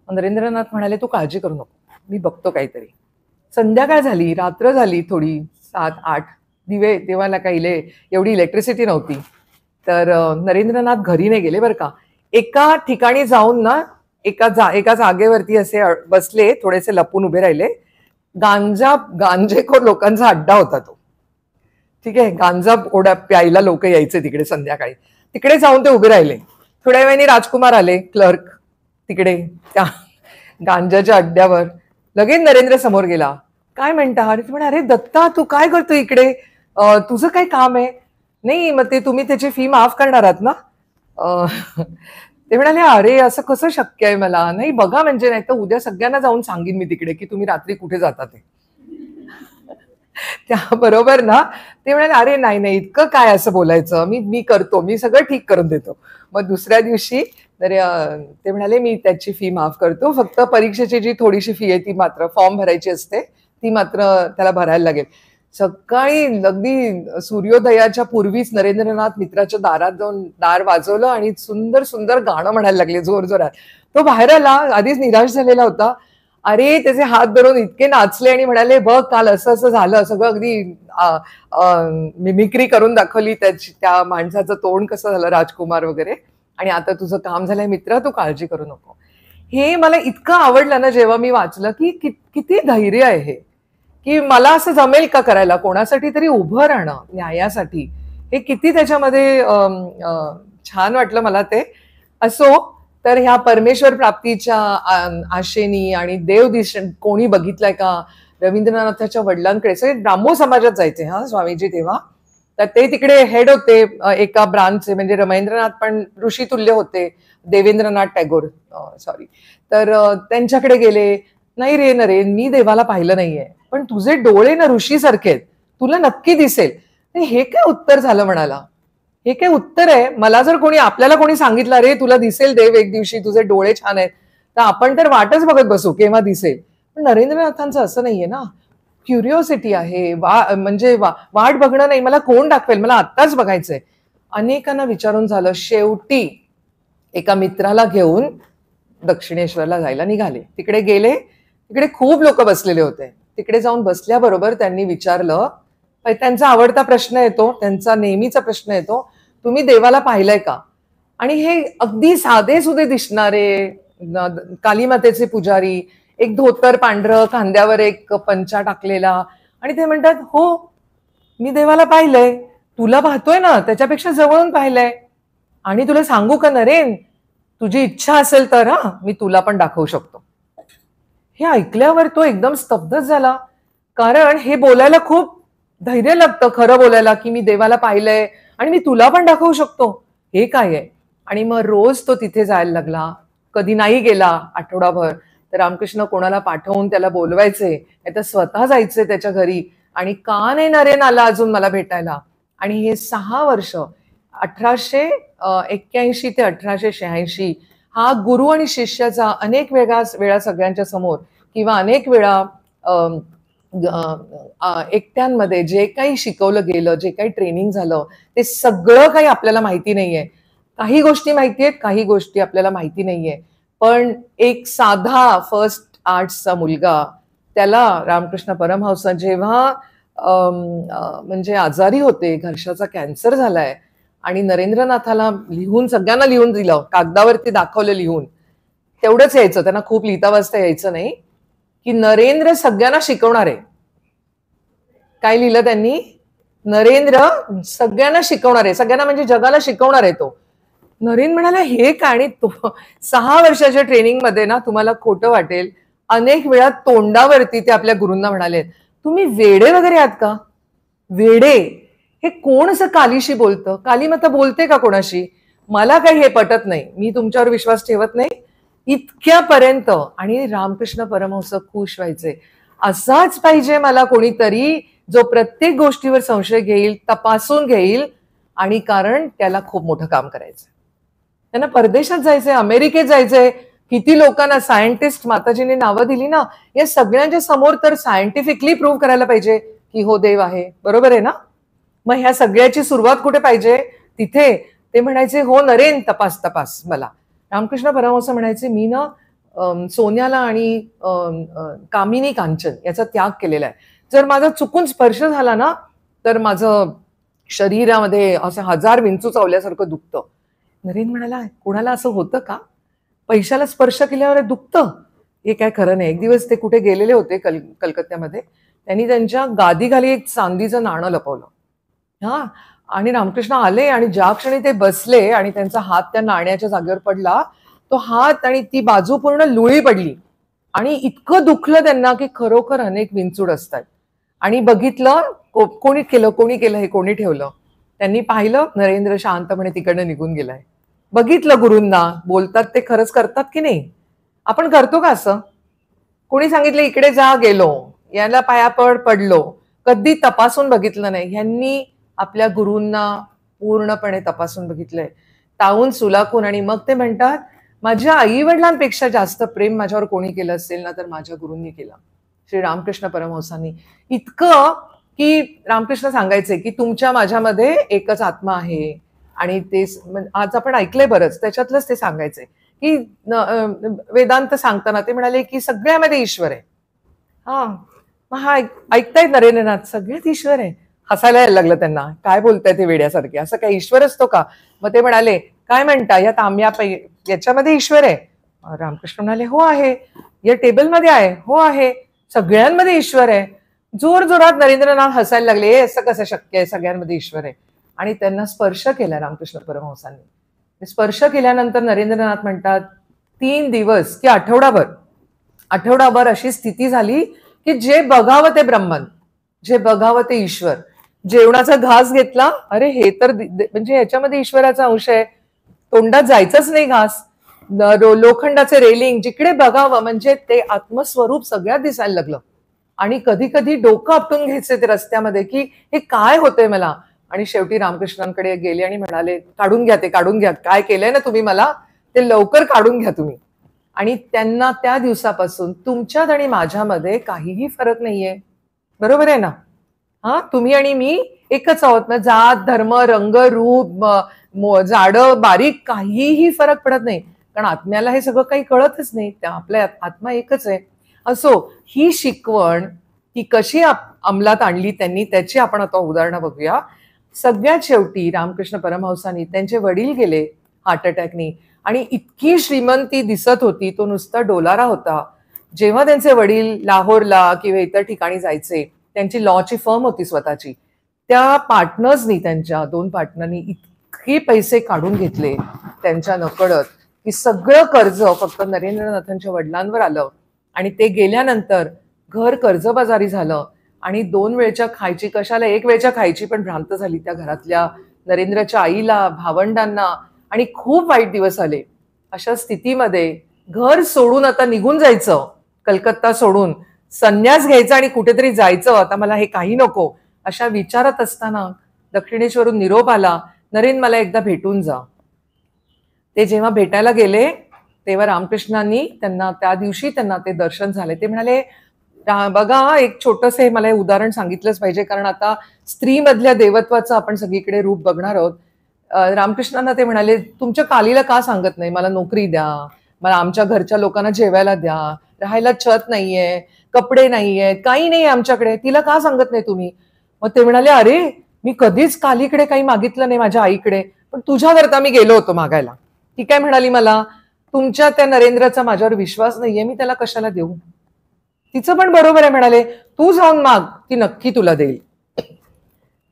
S1: नरेंद्रनाथ म्हणाले तू काळजी करू नको, मी बघतो काहीतरी. संध्याकाळ झाली, रात्र झाली, थोडी 7-8 दिवे, तेव्हा काही एवढी इलेक्ट्रिसिटी नव्हती. तर नरेंद्रनाथ घरी नाही गेले बरं का. एका ठिकाणी जाऊन ना एका जागेवरती असे बसले, थोडेसे लपून उभे राहिले. गांजेखोर लोकांचा अड्डा होता तो. ठीक आहे. गांजा ओढा प्यायला लोक यायचे तिकडे संध्याकाळी. तिकडे जाऊन ते उभे राहिले. थोड्या वेळाने राजकुमार आले, क्लर्क, तिकडे त्या गांजाच्या अड्ड्यावर. लगेच नरेंद्र समोर गेला. काय म्हणता? अरे दत्ता तू काय करतो इकडे, तुझं काय काम आहे? नाही मग ते तुम्ही त्याची फी माफ करणार आहात ना? ते म्हणाले अरे असं कसं शक्य आहे मला, नाही बघा म्हणजे, नाही तर उद्या सगळ्यांना जाऊन सांगीन मी तिकडे की तुम्ही रात्री कुठे जाता ते. त्याबरोबर ना ते म्हणाले अरे नाही नाही इतकं काय असं बोलायचं, मी करतो, मी सगळं ठीक करून देतो. मग दुसऱ्या दिवशी तर ते म्हणाले मी त्याची फी माफ करतो, फक्त परीक्षेची जी थोडीशी फी आहे ती मात्र फॉर्म भरायची असते ती मात्र त्याला भरायला लागेल. सकाळी अगदी सूर्योदयाच्या पूर्वीच नरेंद्रनाथ मित्राच्या दारात जाऊन दार वाजवलं आणि सुंदर सुंदर गाणं म्हणायला लागले जोरजोरात. तो बाहेर आला, आधीच निराश झालेला होता. अरे त्याचे हात धरून इतके नाचले आणि म्हणाले बघ काल असं असं झालं, सगळं अगदी मिमिक्री करून दाखवली त्याची, त्या माणसाचं तोंड कसं झालं राजकुमार वगैरे. आणि आता तुझं काम झालंय मित्र, तू काळजी करू नको. हे मला इतकं आवडलं ना जेव्हा मी वाचलं की किती धैर्य आहे हे, की मला असं जमेल का करायला, कोणासाठी तरी उभं राहणं न्यायासाठी, हे किती त्याच्यामध्ये छान वाटलं मला ते. असो, तर ह्या परमेश्वर प्राप्तीच्या आशेनी आणि देव कोणी बघितलाय का, रवींद्रनाथाच्या वडिलांकडे सगळे ब्राह्मो समाजात जायचे हा स्वामीजी तेव्हा. तर ते तिकडे हेड होते एका ब्रांचचे, म्हणजे रवींद्रनाथ पण ऋषितुल्य होते, देवेंद्रनाथ टागोर सॉरी. तर त्यांच्याकडे गेले. नाही रे नरे, मी देवाला पाहिलं नाहीये, पण तुझे डोळे ना ऋषीसारखे आहेत, तुला नक्की दिसेल. हे काय उत्तर झालं म्हणाला, हे काय उत्तर आहे? मला जर आपल्याला कोणी सांगितलं रे तुला दिसेल देव एक दिवशी, तुझे डोळे छान आहेत, तर आपण तर वाटच बघत बसू केव्हा दिसेल. पण नरेंद्रनाथांचं असं नाहीये ना, क्युरिओसिटी आहे, म्हणजे वाट बघणं नाही, मला कोण दाखवेल, मला आत्ताच बघायचंय. अनेकांना विचारून झालं, शेवटी एका मित्राला घेऊन दक्षिणेश्वरला जायला निघाले. तिकडे गेले, तिकडे खूप लोक बसलेले होते. तिकडे जाऊन बसल्याबरोबर त्यांनी विचारलं, त्यांचा आवडता प्रश्न येतो, त्यांचा नेहमीचा प्रश्न येतो, तुम्ही देवाला पाहिलंय का? आणि हे अगदी साधे सुधे दिसणारे कालीमातेचे पुजारी, एक धोतर पांढरं, खांद्यावर एक पंचा टाकलेला, आणि ते म्हणतात हो मी देवाला पाहिलंय, तुला पाहतोय ना त्याच्यापेक्षा जवळून पाहिलंय, आणि तुला सांगू का नरेन, तुझी इच्छा असेल तर मी तुला पण दाखवू शकतो. हे ऐकल्यावर तो एकदम स्तब्धच झाला, कारण हे बोलायला खूप धैर्य लागतं, खरं बोलायला की मी देवाला पाहिलंय आणि मी तुला पण दाखवू शकतो, हे काय आहे. आणि मग रोज तो तिथे जायला लागला. कधी नाही गेला आठवडाभर तर रामकृष्ण कोणाला पाठवून त्याला बोलवायचे, नाही तर स्वतः जायचे त्याच्या घरी, आणि का नाही नरेन आला अजून मला भेटायला. आणि हे 6 वर्ष 1881 ते 1886 हा गुरु आणि शिष्याचा अनेक वेळा सगळ्यांच्या समोर किंवा अनेक वेळा एकट्यांमध्ये जे काही शिकवलं गेलं, जे काही ट्रेनिंग झालं, ते सगळं काही आपल्याला माहिती नाहीये. काही गोष्टी माहिती आहेत, काही गोष्टी आपल्याला माहिती नाहीये. पण एक साधा फर्स्ट आर्ट्सचा मुलगा, त्याला रामकृष्ण परमहंस जेव्हा म्हणजे आजारी होते, घरशाचा कॅन्सर झालाय, आणि नरेंद्रनाथाला सगळ्यांना लिहून दिलं, कागदावरती दाखवलं लिहून, तेवढंच यायचं, त्यांना खूप लिहिता वाचता यायचं नाही, की नरेंद्र सगळ्यांना शिकवणार आहे. काय लिहिलं त्यांनी? नरेंद्र सगळ्यांना शिकवणार आहे, सगळ्यांना म्हणजे जगाला शिकवणार आहे तो. नरेंद्र म्हणाला हे काय? आणि 6 वर्षाच्या ट्रेनिंगमध्ये ना, तुम्हाला खोटं वाटेल, अनेक वेळा तोंडावरती ते आपल्या गुरूंना म्हणाले, तुम्ही वेडे वगैरे आहात का? वेडे, हे कोण असं कालीशी बोलतं? कालीमाता बोलते का कोणाशी? मला काही हे पटत नाही, मी तुमच्यावर विश्वास ठेवत नाही, इतक्यापर्यंत. आणि रामकृष्ण परमहंस खुश व्हायचे, असाच पाहिजे मला कोणीतरी, जो प्रत्येक गोष्टीवर संशय घेईल, तपासून घेईल. आणि कारण त्याला खूप मोठं काम करायचं, त्यांना परदेशात जायचंय, अमेरिकेत जायचंय. किती लोकांना सायंटिस्ट माताजीने नावं दिली ना, या सगळ्यांच्या समोर तर सायंटिफिकली प्रूव्ह करायला पाहिजे की हो देव आहे, बरोबर आहे ना. मग ह्या सगळ्याची सुरुवात कुठे पाहिजे? तिथे. ते म्हणायचे हो नरेन, तपास मला. रामकृष्ण परमहंस म्हणायचे, मी ना सोन्याला आणि कामिनी कांचन याचा त्याग केलेला आहे. जर माझा चुकून स्पर्श झाला ना, तर माझं शरीरामध्ये असं 1000 विंचू चावल्यासारखं दुखतं. नरेन म्हणाला, कुणाला असं होतं का? पैशाला स्पर्श केल्यावर दुखतं? हे काय खरं नाही. एक दिवस ते कुठे गेलेले होते कलकत्त्यामध्ये, त्यांनी त्यांच्या गादीखाली एक चांदीचं नाणं लपवलं. आणि रामकृष्ण आले, आणि ज्या क्षणी ते बसले आणि त्यांचा हात त्या नाण्याच्या जागेवर पडला, तो हात आणि ती बाजू पूर्ण लुळी पडली, आणि इतकं दुखलं त्यांना की खरोखर अनेक विंचूड असतात. आणि बघितलं कोणी केलं हे कोणी ठेवलं. त्यांनी पाहिलं, नरेंद्र शांतपणे तिकडनं निघून गेलाय. बघितलं गुरूंना बोलतात ते खरंच करतात की नाही? आपण करतो का असं? कोणी सांगितलं इकडे जा, गेलो, याला पायापड पडलो, कधी तपासून बघितलं नाही. ह्यांनी आपल्या गुरूंना पूर्णपणे तपासून बघितलंय, तावून सुलाखून. आणि मग ते म्हणतात, माझ्या आई वडिलांपेक्षा जास्त प्रेम माझ्यावर कोणी केलं असेल ना, तर माझ्या गुरूंनी केलं, श्री रामकृष्ण परमहंसांनी. इतकं की रामकृष्ण सांगायचे की तुमच्या माझ्यामध्ये एकच आत्मा आहे. आणि ते आज आपण ऐकलंय बरंच, त्याच्यातलंच ते सांगायचे की वेदांत सांगताना ते म्हणाले की सगळ्यामध्ये ईश्वर आहे. ऐकतायत नरेंद्रनाथ, सगळ्यात ईश्वर आहे. हसायला यायला लागलं त्यांना, काय बोलताय ते वेड्यासारखे, असं काय ईश्वर असतो का? मग ते म्हणाले, काय म्हणता, या तांब्या याच्यामध्ये ईश्वर आहे? रामकृष्ण म्हणाले, हो आहे. या टेबलमध्ये आहे? हो आहे. सगळ्यांमध्ये ईश्वर आहे. जोर जोरात नरेंद्रनाथ हसायला लागले, असं कसं शक्य आहे, सगळ्यांमध्ये ईश्वर आहे. आणि त्यांना स्पर्श केला रामकृष्ण परमहंसांनी. स्पर्श केल्यानंतर नरेंद्रनाथ म्हणतात, 3 दिवस की आठवडाभर अशी स्थिती झाली की जे बघावं ते ब्रह्मन, जे बघावं ते ईश्वर. जेवणाचा घास घेतला, अरे हे तर म्हणजे ह्याच्यामध्ये ईश्वराचा अंश आहे, तोंडात जायचंच नाही घास. लोखंडाचे रेलिंग, जिकडे बघावं म्हणजे ते आत्मस्वरूप सगळ्यात दिसायला लागलं. आणि कधी कधी डोकं आपटून घ्यायचे ते रस्त्यामध्ये की हे काय होतंय मला. आणि शेवटी रामकृष्णांकडे गेले आणि म्हणाले, काढून घ्या, काय केलंय ना तुम्ही मला, ते लवकर काढून घ्या तुम्ही. आणि त्यांना त्या दिवसापासून तुमच्यात आणि माझ्यामध्ये काहीही फरक नाहीये, बरोबर आहे ना. तुम्ही आणि मी एकच आहोत ना. जात, धर्म, रंग, रूप, जाडं बारीक काहीही फरक पडत नाही, कारण आत्म्याला हे सगळं काही कळतच नाही. त्या आपल्या आत्मा एकच आहे. असो, ही शिकवण ती कशी अंमलात आणली त्यांनी, त्याची आपण आता उदाहरणं बघूया. सगळ्यात शेवटी रामकृष्ण परमहंसांनी, त्यांचे वडील गेले हार्ट अटॅकनी, आणि इतकी श्रीमंती दिसत होती, तो नुसता डोलारा होता. जेव्हा त्यांचे वडील लाहोरला किंवा इतर ठिकाणी जायचे, त्यांची लॉची फर्म होती स्वतःची, त्या पार्टनर्सनी, त्यांच्या 2 पार्टनरनी इतके पैसे काढून घेतले त्यांच्या नकळत, की सगळं कर्ज फक्त नरेंद्रनाथांच्या वडिलांवर आलं. आणि ते गेल्यानंतर घर कर्जबाजारी झालं, आणि 2 वेळच्या खायची, कशाला 1 वेळच्या खायची पण भ्रांत झाली त्या घरातल्या नरेंद्रच्या आईला, भावंडांना, आणि खूप वाईट दिवस आले. अशा स्थितीमध्ये घर सोडून आता निघून जायचं, कलकत्ता सोडून संन्यास घ्यायचा आणि कुठेतरी जायचं, आता मला हे काही नको, अशा विचारात असताना दक्षिणेश्वरून निरोप आला, नरेन मला एकदा भेटून जा. ते जेव्हा भेटायला गेले तेव्हा रामकृष्णांनी त्यांना, त्या दिवशी त्यांना ते दर्शन झाले. ते म्हणाले, बघा, एक छोटंसं हे मला हे उदाहरण सांगितलंच पाहिजे, कारण आता स्त्रीमधल्या देवत्वाचं आपण सगळीकडे रूप बघणार आहोत. रामकृष्णांना ते म्हणाले, तुमच्या कालीला का सांगत नाही मला नोकरी द्या, मला आमच्या घरच्या लोकांना जेवायला द्या, राहायला छत नाहीये, कपडे नाहीये, काही नाही आमच्याकडे, तिला का सांगत नाही तुम्ही? मग ते म्हणाले, अरे मी कधीच कालीकडे काही मागितलं नाही, माझ्या आईकडे, पण तुझ्याकरता मी गेलो होतो मागायला. ती काय म्हणाली, मला तुमच्या त्या नरेंद्रचा माझ्यावर विश्वास नाहीये, मी त्याला कशाला देऊ? तिचं पण बरोबर आहे, म्हणाले, तू जाऊन माग, ती नक्की तुला देईल.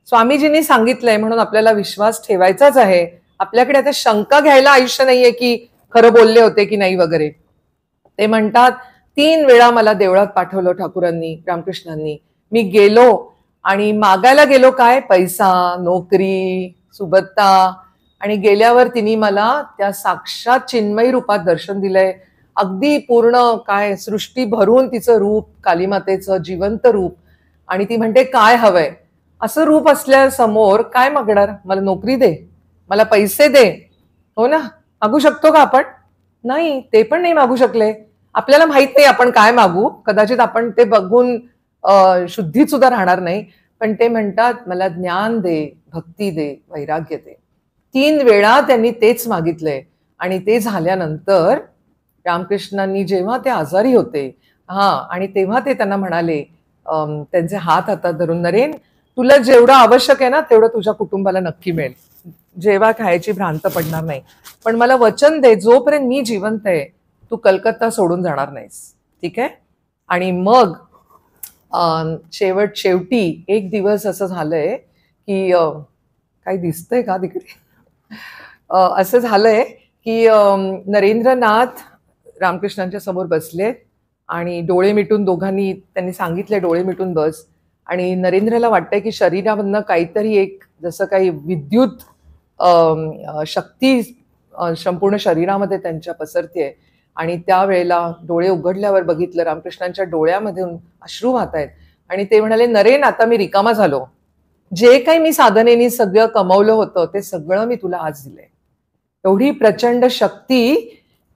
S1: स्वामीजींनी सांगितलंय म्हणून आपल्याला विश्वास ठेवायचाच आहे. आपल्याकडे आता शंका घ्यायला आयुष्य नाहीये की खरं बोलले होते की नाही वगैरे. ते म्हणतात, 3 वेळा मला देवळात पाठवलं ठाकूरांनी, रामकृष्णांनी. मी गेलो आणि मागायला गेलो काय, पैसा, नोकरी, सुबत्ता, आणि गेल्यावर तिने मला त्या साक्षात चिन्मयी रूपात दर्शन दिलंय. अगदी पूर्ण काय सृष्टी भरून तिचं रूप, कालीमातेचं जिवंत रूप. आणि ती म्हणते, काय हवंय? असं रूप असल्या समोर काय मागणार? मला नोकरी दे, मला पैसे दे, हो ना? मागू शकतो का आपण? नाही, ते पण नाही मागू शकले. आपल्याला माहित नाही आपण काय मागू, कदाचित आपण ते बघून शुद्धीत सुद्धा राहणार नाही. पण ते म्हणतात, मला ज्ञान दे, भक्ती दे, वैराग्य दे. 3 वेळा त्यांनी तेच मागितलंय. आणि ते झाल्यानंतर रामकृष्णांनी, जेव्हा ते आजारी होते, आणि तेव्हा ते त्यांना म्हणाले, त्यांचे हात हातात धरून, नरेन, तुला जेवढं आवश्यक आहे ना तेवढं तुझ्या कुटुंबाला नक्की मिळेल, जेव्हा खायची भ्रांत पडणार नाही, पण मला वचन दे, जोपर्यंत मी जिवंत आहे तू कलकत्ता सोडून जाणार नाहीस, ठीक आहे? आणि मग शेवटी एक दिवस असं झालंय की, काही दिसतंय का तिकडे? असं झालंय की नरेंद्रनाथ रामकृष्णांच्या समोर बसले आणि डोळे मिटून, दोघांनी त्यांनी सांगितले, डोळे मिटून बस. आणि नरेंद्रला वाटतंय की शरीरामधनं काहीतरी एक, जसं काही विद्युत शक्ती संपूर्ण शरीरामध्ये त्यांच्या पसरतेय. आणि त्यावेळेला डोळे उघडल्यावर बघितलं, रामकृष्णांच्या डोळ्यामधून अश्रू वाहत आहेत. आणि ते म्हणाले, नरेन, आता मी रिकामा झालो, जे काही मी साधनेनी सगळं कमवलं होतं ते सगळं मी तुला आज दिलंय. एवढी प्रचंड शक्ती,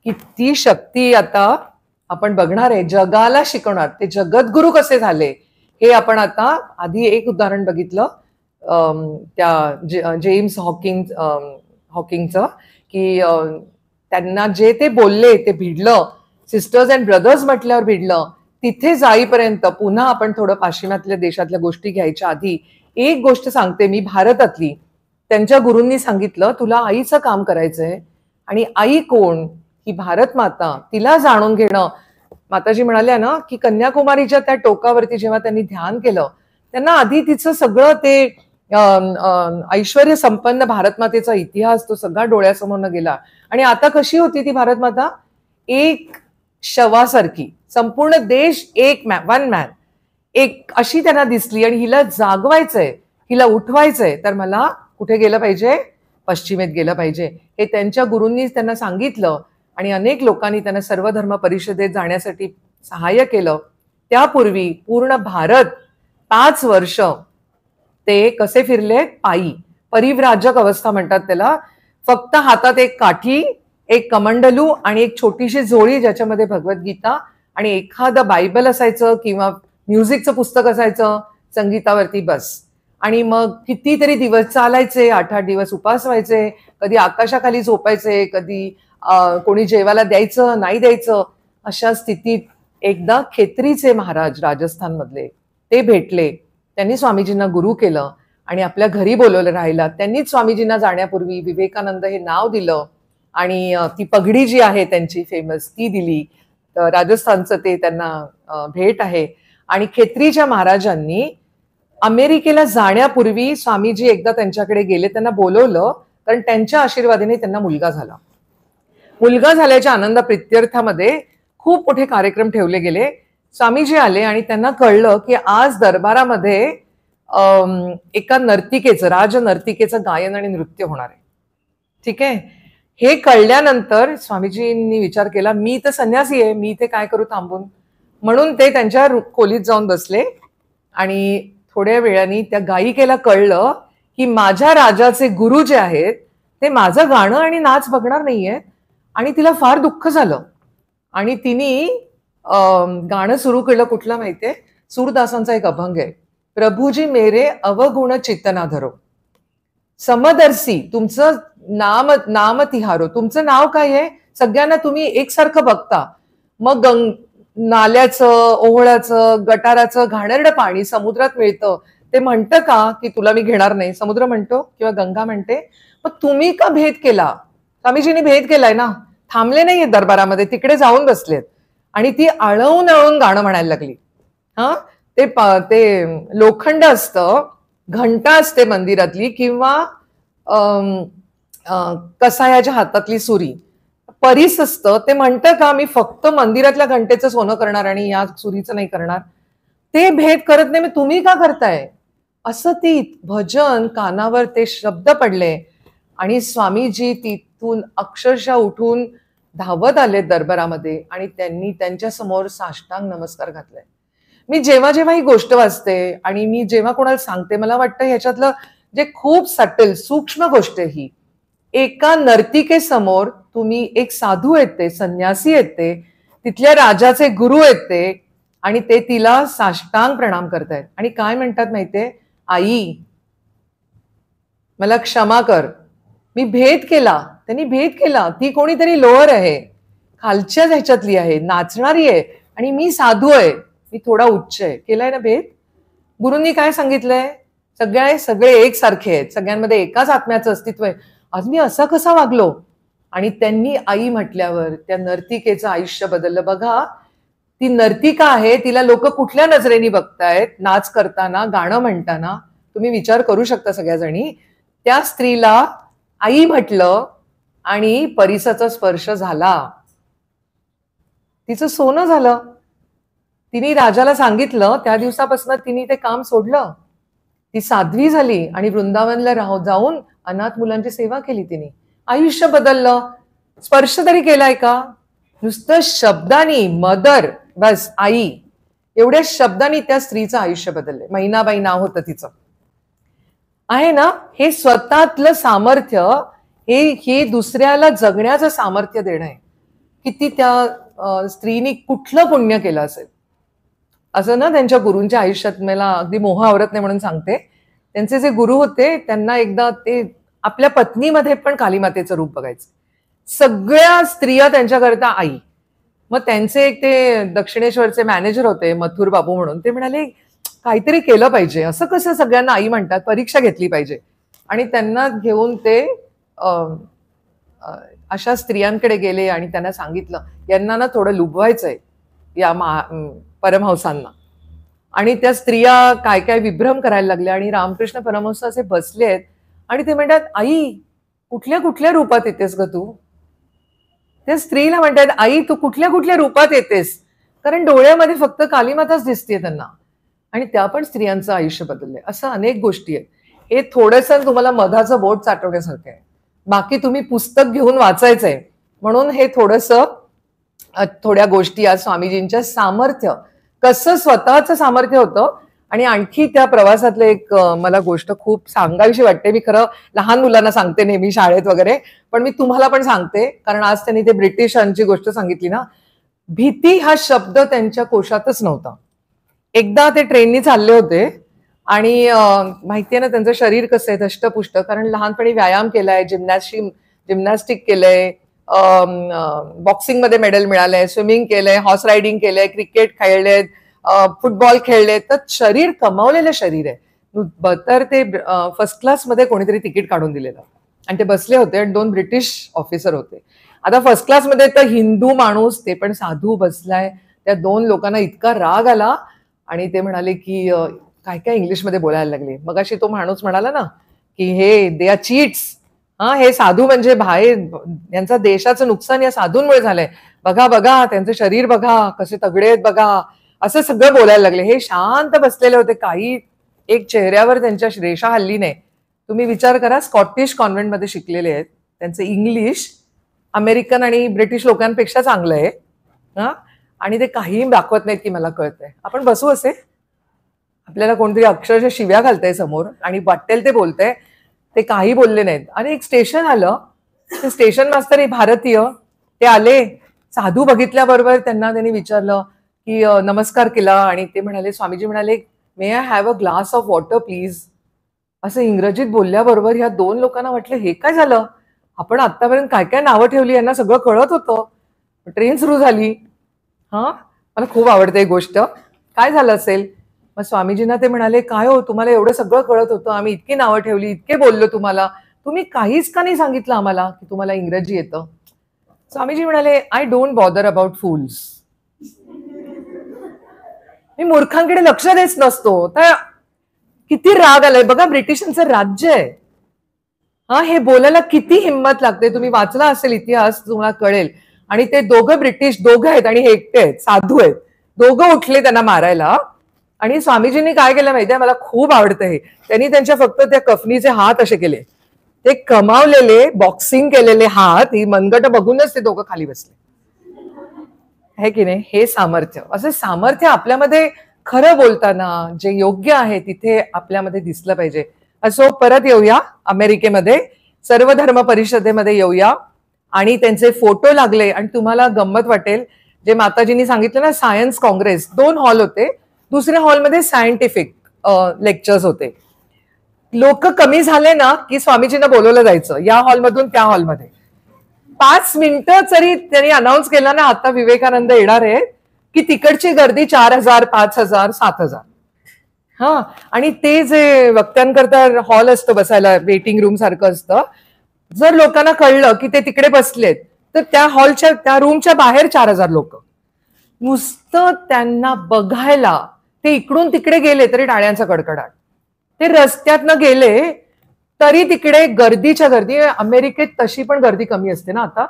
S1: किती शक्ती आता आपण बघणार आहे, जगाला शिकवणार. ते जगद्गुरु कसे झाले हे आपण आता, आधी एक उदाहरण बघितलं त्या जेम्स हॉकिंगचं, की त्यांना जे ते बोलले ते भिडलं, सिस्टर्स अँड ब्रदर्स म्हटल्यावर भिडलं. तिथे जाईपर्यंत पुन्हा आपण थोडं पाश्चिमात्य देशातल्या गोष्टी घ्यायच्या आधी एक गोष्ट सांगते मी, भारतातली. त्यांच्या गुरूंनी सांगितलं, तुला आईचं काम करायचंय, आणि आई कोण? ही भारत माता, तिला जाणून घेणं. माताजी म्हणाल्या ना की कन्याकुमारीच्या त्या टोकावरती जेव्हा त्यांनी ध्यान केलं, त्यांना आधी तिचं सगळं ते ऐश्वर्य संपन्न भारतमातेचा इतिहास तो सगळा डोळ्यासमोर गेला. आणि आता कशी होती ती भारतमाता? एक शवासारखी, संपूर्ण देश एक वन मॅन, एक अशी त्यांना दिसली. आणि हिला जागवायचंय, हिला उठवायचंय, तर मला कुठे गेलं पाहिजे? पश्चिमेत गेलं पाहिजे. हे त्यांच्या गुरूंनी त्यांना सांगितलं. आणि अनेक लोकांनी त्यांना सर्वधर्म परिषदेत जाण्यासाठी सहाय्य केलं. त्यापूर्वी पूर्ण भारत 5 वर्ष ते कसे फिरले? पायी, परिव्राजक अवस्था म्हणतात त्याला. फक्त हातात एक काठी, एक कमंडलू आणि एक छोटीशी झोळी, ज्याच्यामध्ये भगवद्गीता आणि एखादं बायबल असायचं किंवा म्युझिकचं पुस्तक असायचं संगीतावरती, बस. आणि मग कितीतरी दिवस चालायचे, 8-8 दिवस उपास व्हायचे, कधी आकाशाखाली झोपायचे, कधी कोणी जेवायला द्यायचं नाही द्यायचं. अशा स्थितीत एकदा खेत्रीचे महाराज राजस्थानमधले ते भेटले. त्यांनी स्वामीजींना गुरु केलं. आणि आपल्या घरी बोलवलं राहायला. त्यांनीच स्वामीजींना जाण्यापूर्वी विवेकानंद हे नाव दिलं आणि ती पगडी जी आहे त्यांची फेमस ती दिली. राजस्थानचं ते त्यांना भेट आहे. आणि खेत्रीच्या महाराजांनी अमेरिकेला जाण्यापूर्वी स्वामीजी एकदा त्यांच्याकडे गेले, त्यांना बोलवलं, कारण त्यांच्या आशीर्वादाने त्यांना मुलगा झाला. मुलगा झाल्याच्या आनंद प्रित्यर्थामध्ये खूप मोठे कार्यक्रम ठेवले गेले. स्वामीजी आले आणि त्यांना कळलं की आज दरबारामध्ये एका नर्तिकेचं, राज नर्तिकेचं गायन आणि नृत्य होणार आहे. ठीक आहे. हे कळल्यानंतर स्वामीजींनी विचार केला, मी तर संन्यासी आहे, मी इथे काय करू थांबून. म्हणून ते त्यांच्या खोलीत जाऊन बसले आणि थोड्या वेळाने त्या गायिकेला कळलं की माझ्या राजाचे गुरु जे आहेत ते माझं गाणं आणि नाच बघणार नाहीये. आणि तिला फार दुःख झालं आणि तिने गाणं सुरू केलं. कुठलं माहितीये? सूरदासांचा एक अभंग आहे, प्रभूजी मेरे अवगुण चित्तना धरो, समदर्शी तुमचं नाम तिहारो. तुमचं नाव काय आहे? सगळ्यांना तुम्ही एकसारखं बघता. मग नाल्याचं, ओहळाचं, गटाराचं घाणेरडं पाणी समुद्रात मिळतं, ते म्हणतं का की तुला मी घेणार नाही? समुद्र म्हणतो किंवा गंगा म्हणते. मग तुम्ही का भेद केला? स्वामीजींनी भेद केलाय ना. थांबले नाहीये दरबारामध्ये, तिकडे जाऊन बसलेत आणि ती आळवून आळवून गाणं म्हणायला लागली. ते लोखंड असतं, घंटा असते मंदिरातली किंवा कसायाच्या हातातली सुरी, परीस असतं. ते म्हणतं का मी फक्त मंदिरातल्या घंटेचं सोनं करणार आणि या सुरीचं नाही करणार? ते भेद करत नाही, मग तुम्ही का करताय? असं ती भजन कानावर ते शब्द पडले आणि स्वामीजी तिथून अक्षरशः उठून धावत आले दरबारामध्ये आणि त्यांनी त्यांच्या समोर साष्टांग नमस्कार घातलाय. मी जेव्हा जेव्हा ही गोष्ट वाचते आणि मी जेव्हा कोणाला सांगते, मला वाटतं ह्याच्यातलं जे खूप सटल सूक्ष्म गोष्ट आहे ही, एका नर्तिकेसमोर तुम्ही एक साधू आहेत, ते संन्यासी आहेत, ते तिथल्या राजाचे गुरु आहेत ते, आणि ते तिला साष्टांग प्रणाम करतायत आणि काय म्हणतात माहितीये? आई मला क्षमा कर, मी भेद केला. त्यांनी भेद केला. ती कोणीतरी लोअर आहे, खालच्या ह्याच्यातली आहे, नाचणारी आहे, आणि मी साधू आहे, मी थोडा उच्च आहे. केलाय ना भेद. गुरूंनी काय सांगितलंय? सगळे एकसारखे आहेत, सगळ्यांमध्ये एकाच आत्म्याचं अस्तित्व आहे. आज मी असा कसा वागलो? आणि त्यांनी आई म्हटल्यावर त्या नर्तिकेचं आयुष्य बदललं. बघा, ती नर्तिका आहे, तिला लोक कुठल्या नजरेने बघतायत नाच करताना, गाणं म्हणताना, तुम्ही विचार करू शकता सगळ्याजणी. त्या स्त्रीला आई म्हटलं आणि परिसाचा स्पर्श झाला, तिचं सोनं झालं. तिने राजाला सांगितलं, त्या दिवसापासून तिने ते काम सोडलं. ती साध्वी झाली आणि वृंदावनला जाऊन अनाथ मुलांची सेवा केली. तिने आयुष्य बदललं. स्पर्श तरी केलाय का? नुसतं शब्दानी मदर, बस आई, एवढ्या शब्दांनी त्या स्त्रीचं आयुष्य बदललंय. मैनाबाई नाव होतं तिचं. आहे ना, हे स्वतःतलं सामर्थ्य, हे दुसऱ्याला जगण्याचं सामर्थ्य देणं आहे. किती त्या स्त्रीनी कुठलं पुण्य केलं असेल. असं ना, त्यांच्या गुरूंच्या आयुष्यात मला अगदी मोह आवरत नाही म्हणून सांगते. त्यांचे जे गुरु होते त्यांना एकदा ते आपल्या पत्नीमध्ये पण कालीमातेचं रूप बघायचं. सगळ्या स्त्रिया त्यांच्याकरता आई. मग त्यांचे एक ते दक्षिणेश्वरचे मॅनेजर होते, मथुर बाबू म्हणून, ते म्हणाले काहीतरी केलं पाहिजे, असं कसं सगळ्यांना आई म्हणतात, परीक्षा घेतली पाहिजे. आणि त्यांना घेऊन ते अशा स्त्रियांकडे गेले आणि त्यांना सांगितलं, यांना ना थोडं लुबवायचंय या परमहंसांना. आणि त्या स्त्रिया काय काय विभ्रम करायला लागल्या आणि रामकृष्ण परमहंस असे बसले आहेत आणि ते म्हणतात, आई कुठल्या कुठल्या रूपात येतेस ग तू? त्या स्त्रीला म्हणतात, आई तू कुठल्या कुठल्या रूपात येतेस? कारण डोळ्यामध्ये फक्त कालीमाताच दिसते त्यांना. आणि त्या पण स्त्रियांचं आयुष्य बदललंय. असं अनेक गोष्टी आहेत. हे थोडंसं तुम्हाला मधाचं बोट चाटवण्यासारखं आहे. बाकी तुम्ही पुस्तक घेऊन वाचायचंय. म्हणून हे थोड्या गोष्टी आज स्वामीजींच्या सामर्थ्य, कसं स्वतःचं सामर्थ्य होतं. आणि आणखी त्या प्रवासातलं एक मला गोष्ट खूप सांगावीशी वाटते. मी खरं लहान मुलांना सांगते नेहमी शाळेत वगैरे, पण मी तुम्हाला पण सांगते, कारण आज त्यांनी ते ब्रिटिशांची गोष्ट सांगितली ना. भीती हा शब्द त्यांच्या कोशातच नव्हता. एकदा ते ट्रेननी चालले होते आणि माहितीये ना त्यांचं शरीर कसं आहे, धष्टपुष्ट, कारण लहानपणी व्यायाम केलाय, जिम्नॅस्टिक केलंय, बॉक्सिंग मध्ये मेडल मिळालंय, स्विमिंग केलंय, हॉर्स रायडिंग केलंय, क्रिकेट खेळलेत, फुटबॉल खेळले, तर शरीर कमावलेलं शरीर आहे. तर ते फर्स्ट क्लासमध्ये कोणीतरी तिकीट काढून दिलेलं आणि ते बसले होते आणि 2 ब्रिटिश ऑफिसर होते. आता फर्स्ट क्लासमध्ये तर हिंदू माणूस, ते पण साधू बसलाय. त्या 2 लोकांना इतका राग आला आणि ते म्हणाले की काय काय इंग्लिशमध्ये बोलायला लागले. मगाशी तो माणूस म्हणाला ना की हे दे आर चीट्स, हा हे साधू म्हणजे बाहेर यांचा देशाचं नुकसान या साधूंमुळे झालंय, बघा बघा त्यांचं शरीर बघा कसे तगडे आहेत बघा, असं सगळं बोलायला लागले. हे शांत बसलेले होते, काही एक चेहऱ्यावर त्यांच्या रेषा हल्ली नाही. तुम्ही विचार करा, स्कॉटिश कॉन्व्हेंटमध्ये शिकलेले आहेत, त्यांचं इंग्लिश अमेरिकन आणि ब्रिटिश लोकांपेक्षा चांगलं आहे. हा, आणि ते काहीही दाखवत नाहीत की मला कळतंय. आपण बसू असे, आपल्याला कोणतरी अक्षरशः शिव्या घालतंय समोर आणि वाटेल ते बोलतंय, ते काही बोलले नाहीत. आणि एक स्टेशन आलं, ते स्टेशन मास्तर हे भारतीय, ते आले, साधू बघितल्याबरोबर त्यांनी विचारलं की नमस्कार केला आणि ते म्हणाले, स्वामीजी म्हणाले, may I have a glass of water please. असं इंग्रजीत बोलल्याबरोबर ह्या 2 लोकांना वाटलं हे काय झालं, आपण आतापर्यंत काय काय नावं ठेवली, यांना सगळं कळत होतं. ट्रेन सुरू झाली. हा, मला खूप आवडते ही गोष्ट. काय झालं असेल? मग स्वामीजींना ते म्हणाले, काय हो तुम्हाला एवढं सगळं कळत होतं, आम्ही इतकी नावं ठेवली, इतके बोललो तुम्हाला, तुम्ही काहीच का नाही सांगितलं आम्हाला की तुम्हाला इंग्रजी येतं? स्वामीजी म्हणाले, आय डोंट बॉदर अबाउट फूल्स. मी मूर्खांकडे लक्ष देत नसतो. तर किती राग आलाय बघा, ब्रिटिशांचं राज्य आहे. हा, हे बोलायला किती हिंमत लागते. तुम्ही वाचला असेल इतिहास, तुम्हाला कळेल. आणि ते दोघं ब्रिटिश, दोघं आहेत आणि हे एकटे आहेत, साधू आहेत, दोघं उठले त्यांना मारायला. आणि स्वामीजींनी काय केलं माहितीये, मला खूप आवडतं हे, त्यांनी त्यांच्या फक्त त्या कफनीचे हात असे केले, ते कमावलेले बॉक्सिंग केलेले हात, ही मनगट बघूनच ते दोघं खाली बसले. है की नाही? हे सामर्थ्य, असं सामर्थ्य आपल्यामध्ये खरं बोलताना जे योग्य आहे तिथे आपल्यामध्ये दिसलं पाहिजे. असो, परत येऊया अमेरिकेमध्ये, सर्वधर्म परिषदेमध्ये येऊया. आणि त्यांचे फोटो लागले आणि तुम्हाला गंमत वाटेल, जे माताजींनी सांगितलं ना, सायन्स काँग्रेस, 2 हॉल होते. दुसऱ्या हॉलमध्ये सायंटिफिक लेक्चर्स होते. लोक कमी झाले ना की स्वामीजींना बोलवलं जायचं या हॉलमधून त्या हॉलमध्ये. 5 मिनिटं जरी त्यांनी अनाऊन्स केला ना, आता विवेकानंद येणार आहे, की तिकडची गर्दी 4,000, 5,000, 7,000. हा, आणि ते जे वक्त्यांकरता हॉल असतो बसायला, वेटिंग रूम सारखं असतं, जर लोकांना कळलं की ते तिकडे बसलेत तर त्या हॉलच्या, त्या रूमच्या बाहेर 4,000 लोक नुसतं त्यांना बघायला. ते इकडून तिकडे गेले तरी टाळ्यांचा कडकडाट, ते रस्त्यातनं गेले तरी तिकडे गर्दीच्या गर्दी. अमेरिकेत तशी पण गर्दी कमी असते ना आता.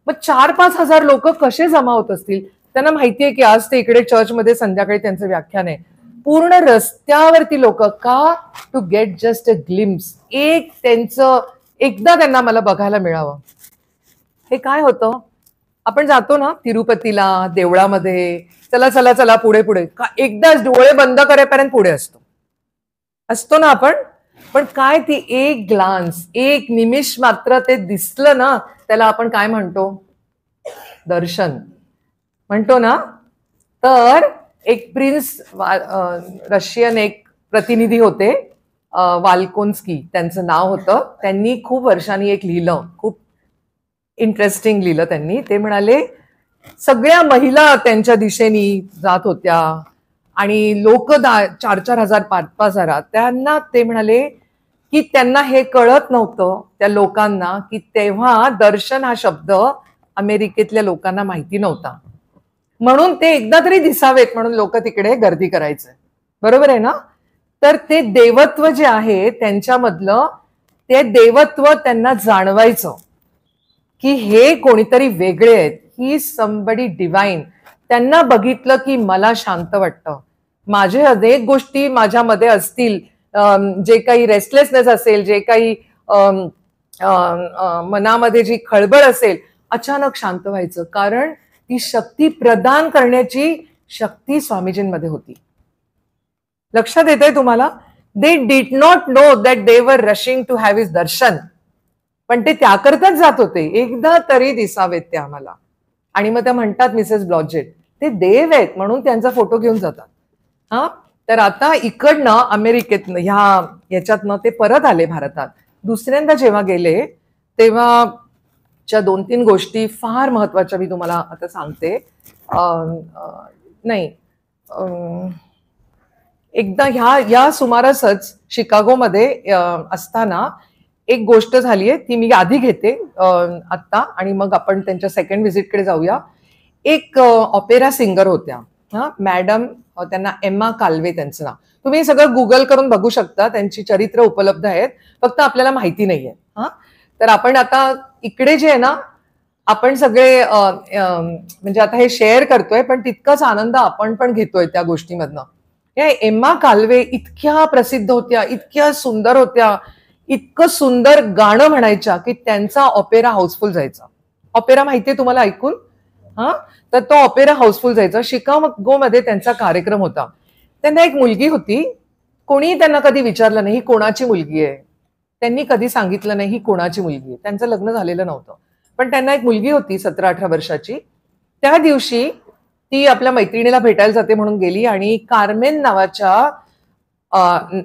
S1: मग 4-5 हजार लोक कसे जमा होत असतील? त्यांना माहितीये की आज ते इकडे चर्चमध्ये संध्याकाळी त्यांचं व्याख्यान आहे. पूर्ण रस्त्यावरती लोक, का? To get just a glimpse, एक त्यांचं एकदा त्यांना मला बघायला मिळावं. हे काय होतं, आपण जातो ना तिरुपतीला, देवळामध्ये, चला चला चला पुढे पुढे, का एकदाच डोळे बंद करेपर्यंत पुढे असतो ना आपण. पण काय ती एक ग्लान्स, एक निमिष मात्र ते दिसलं ना, त्याला आपण काय म्हणतो? दर्शन म्हणतो ना. तर एक प्रिन्स, रशियन एक प्रतिनिधी होते, वाल्कोन्स्की त्यांचं नाव होतं. त्यांनी खूप वर्षांनी एक लिहिलं, खूप इंटरेस्टिंग लिहिलं त्यांनी. ते म्हणाले, सगळ्या महिला त्यांच्या दिशेनी जात होत्या आणि लोक 4-4 हजार, 5-5 हजार. त्यांना ते म्हणाले की त्यांना हे कळत नव्हतं त्या लोकांना की तेव्हा दर्शन हा शब्द अमेरिकेतल्या लोकांना माहिती नव्हता, म्हणून ते एकदा तरी दिसावेत म्हणून लोक तिकडे गर्दी करायचे. बरोबर आहे ना? तर ते देवत्व जे आहे त्यांच्यामधलं, ते देवत्व त्यांना जाणवायचं की हे कोणीतरी वेगळे आहेत, ही समबडी डिवाइन. त्यांना बघितलं की मला शांत वाटतं. माझे अनेक गोष्टी माझ्यामध्ये असतील, जे काही रेस्टलेसनेस असेल, जे काही मनामध्ये जी खळबळ असेल, अचानक शांत व्हायचं. कारण ती शक्ती प्रदान करण्याची शक्ती स्वामीजींमध्ये होती. लक्षात येतंय तुम्हाला? They did not know that they वर रशिंग टू हॅव हिज दर्शन, पण ते त्याकरताच जात होते, एकदा तरी दिसावेत ते आम्हाला. आणि मग त्या म्हणतात मिसेस ब्लॉजेट, ते देव आहेत म्हणून त्यांचा फोटो घेऊन जातात. हा, तर आता इकडनं अमेरिकेतनं ह्याच्यातनं ते परत आले भारतात. दुसऱ्यांदा जेव्हा गेले तेव्हा 2-3 गोष्टी फार महत्वाच्या मी तुम्हाला आता सांगते. नाही, एकदा या सुमारासच शिकागोमध्ये असताना एक गोष्ट झाली आहे, ती मी आधी घेते आत्ता, आणि मग आपण त्यांच्या सेकंड व्हिजिटकडे जाऊया. एक ऑपेरा सिंगर होत्या, मॅडम, त्यांना एम्मा काल्वे त्यांचं नाव. तुम्ही सगळं गुगल करून बघू शकता, त्यांची चरित्र उपलब्ध आहेत, फक्त आपल्याला माहिती नाहीये. तर आपण आता इकडे जे आहे ना, आपण सगळे म्हणजे आता हे शेअर करतोय, पण तितकाच आनंद आपण पण घेतोय त्या गोष्टीमधनं. या एम्मा काल्वे इतक्या प्रसिद्ध होत्या, इतक्या सुंदर होत्या, इतकं सुंदर गाणं म्हणायच्या की त्यांचा ऑपेरा हाऊसफुल जायचा. ऑपेरा माहितीये तुम्हाला ऐकून? तर तो ऑपेरा हाऊसफुल जायचा. शिकागोमध्ये त्यांचा कार्यक्रम होता. त्यांना एक मुलगी होती. कोणीही त्यांना कधी विचारलं नाही ही कोणाची मुलगी आहे. त्यांनी कधी सांगितलं नाही ही कोणाची मुलगी आहे. त्यांचं लग्न झालेलं नव्हतं, पण त्यांना एक मुलगी होती 17-18 वर्षाची. त्या दिवशी ती आपल्या मैत्रिणीला भेटायला जाते म्हणून गेली, आणि कार्मेन नावाच्या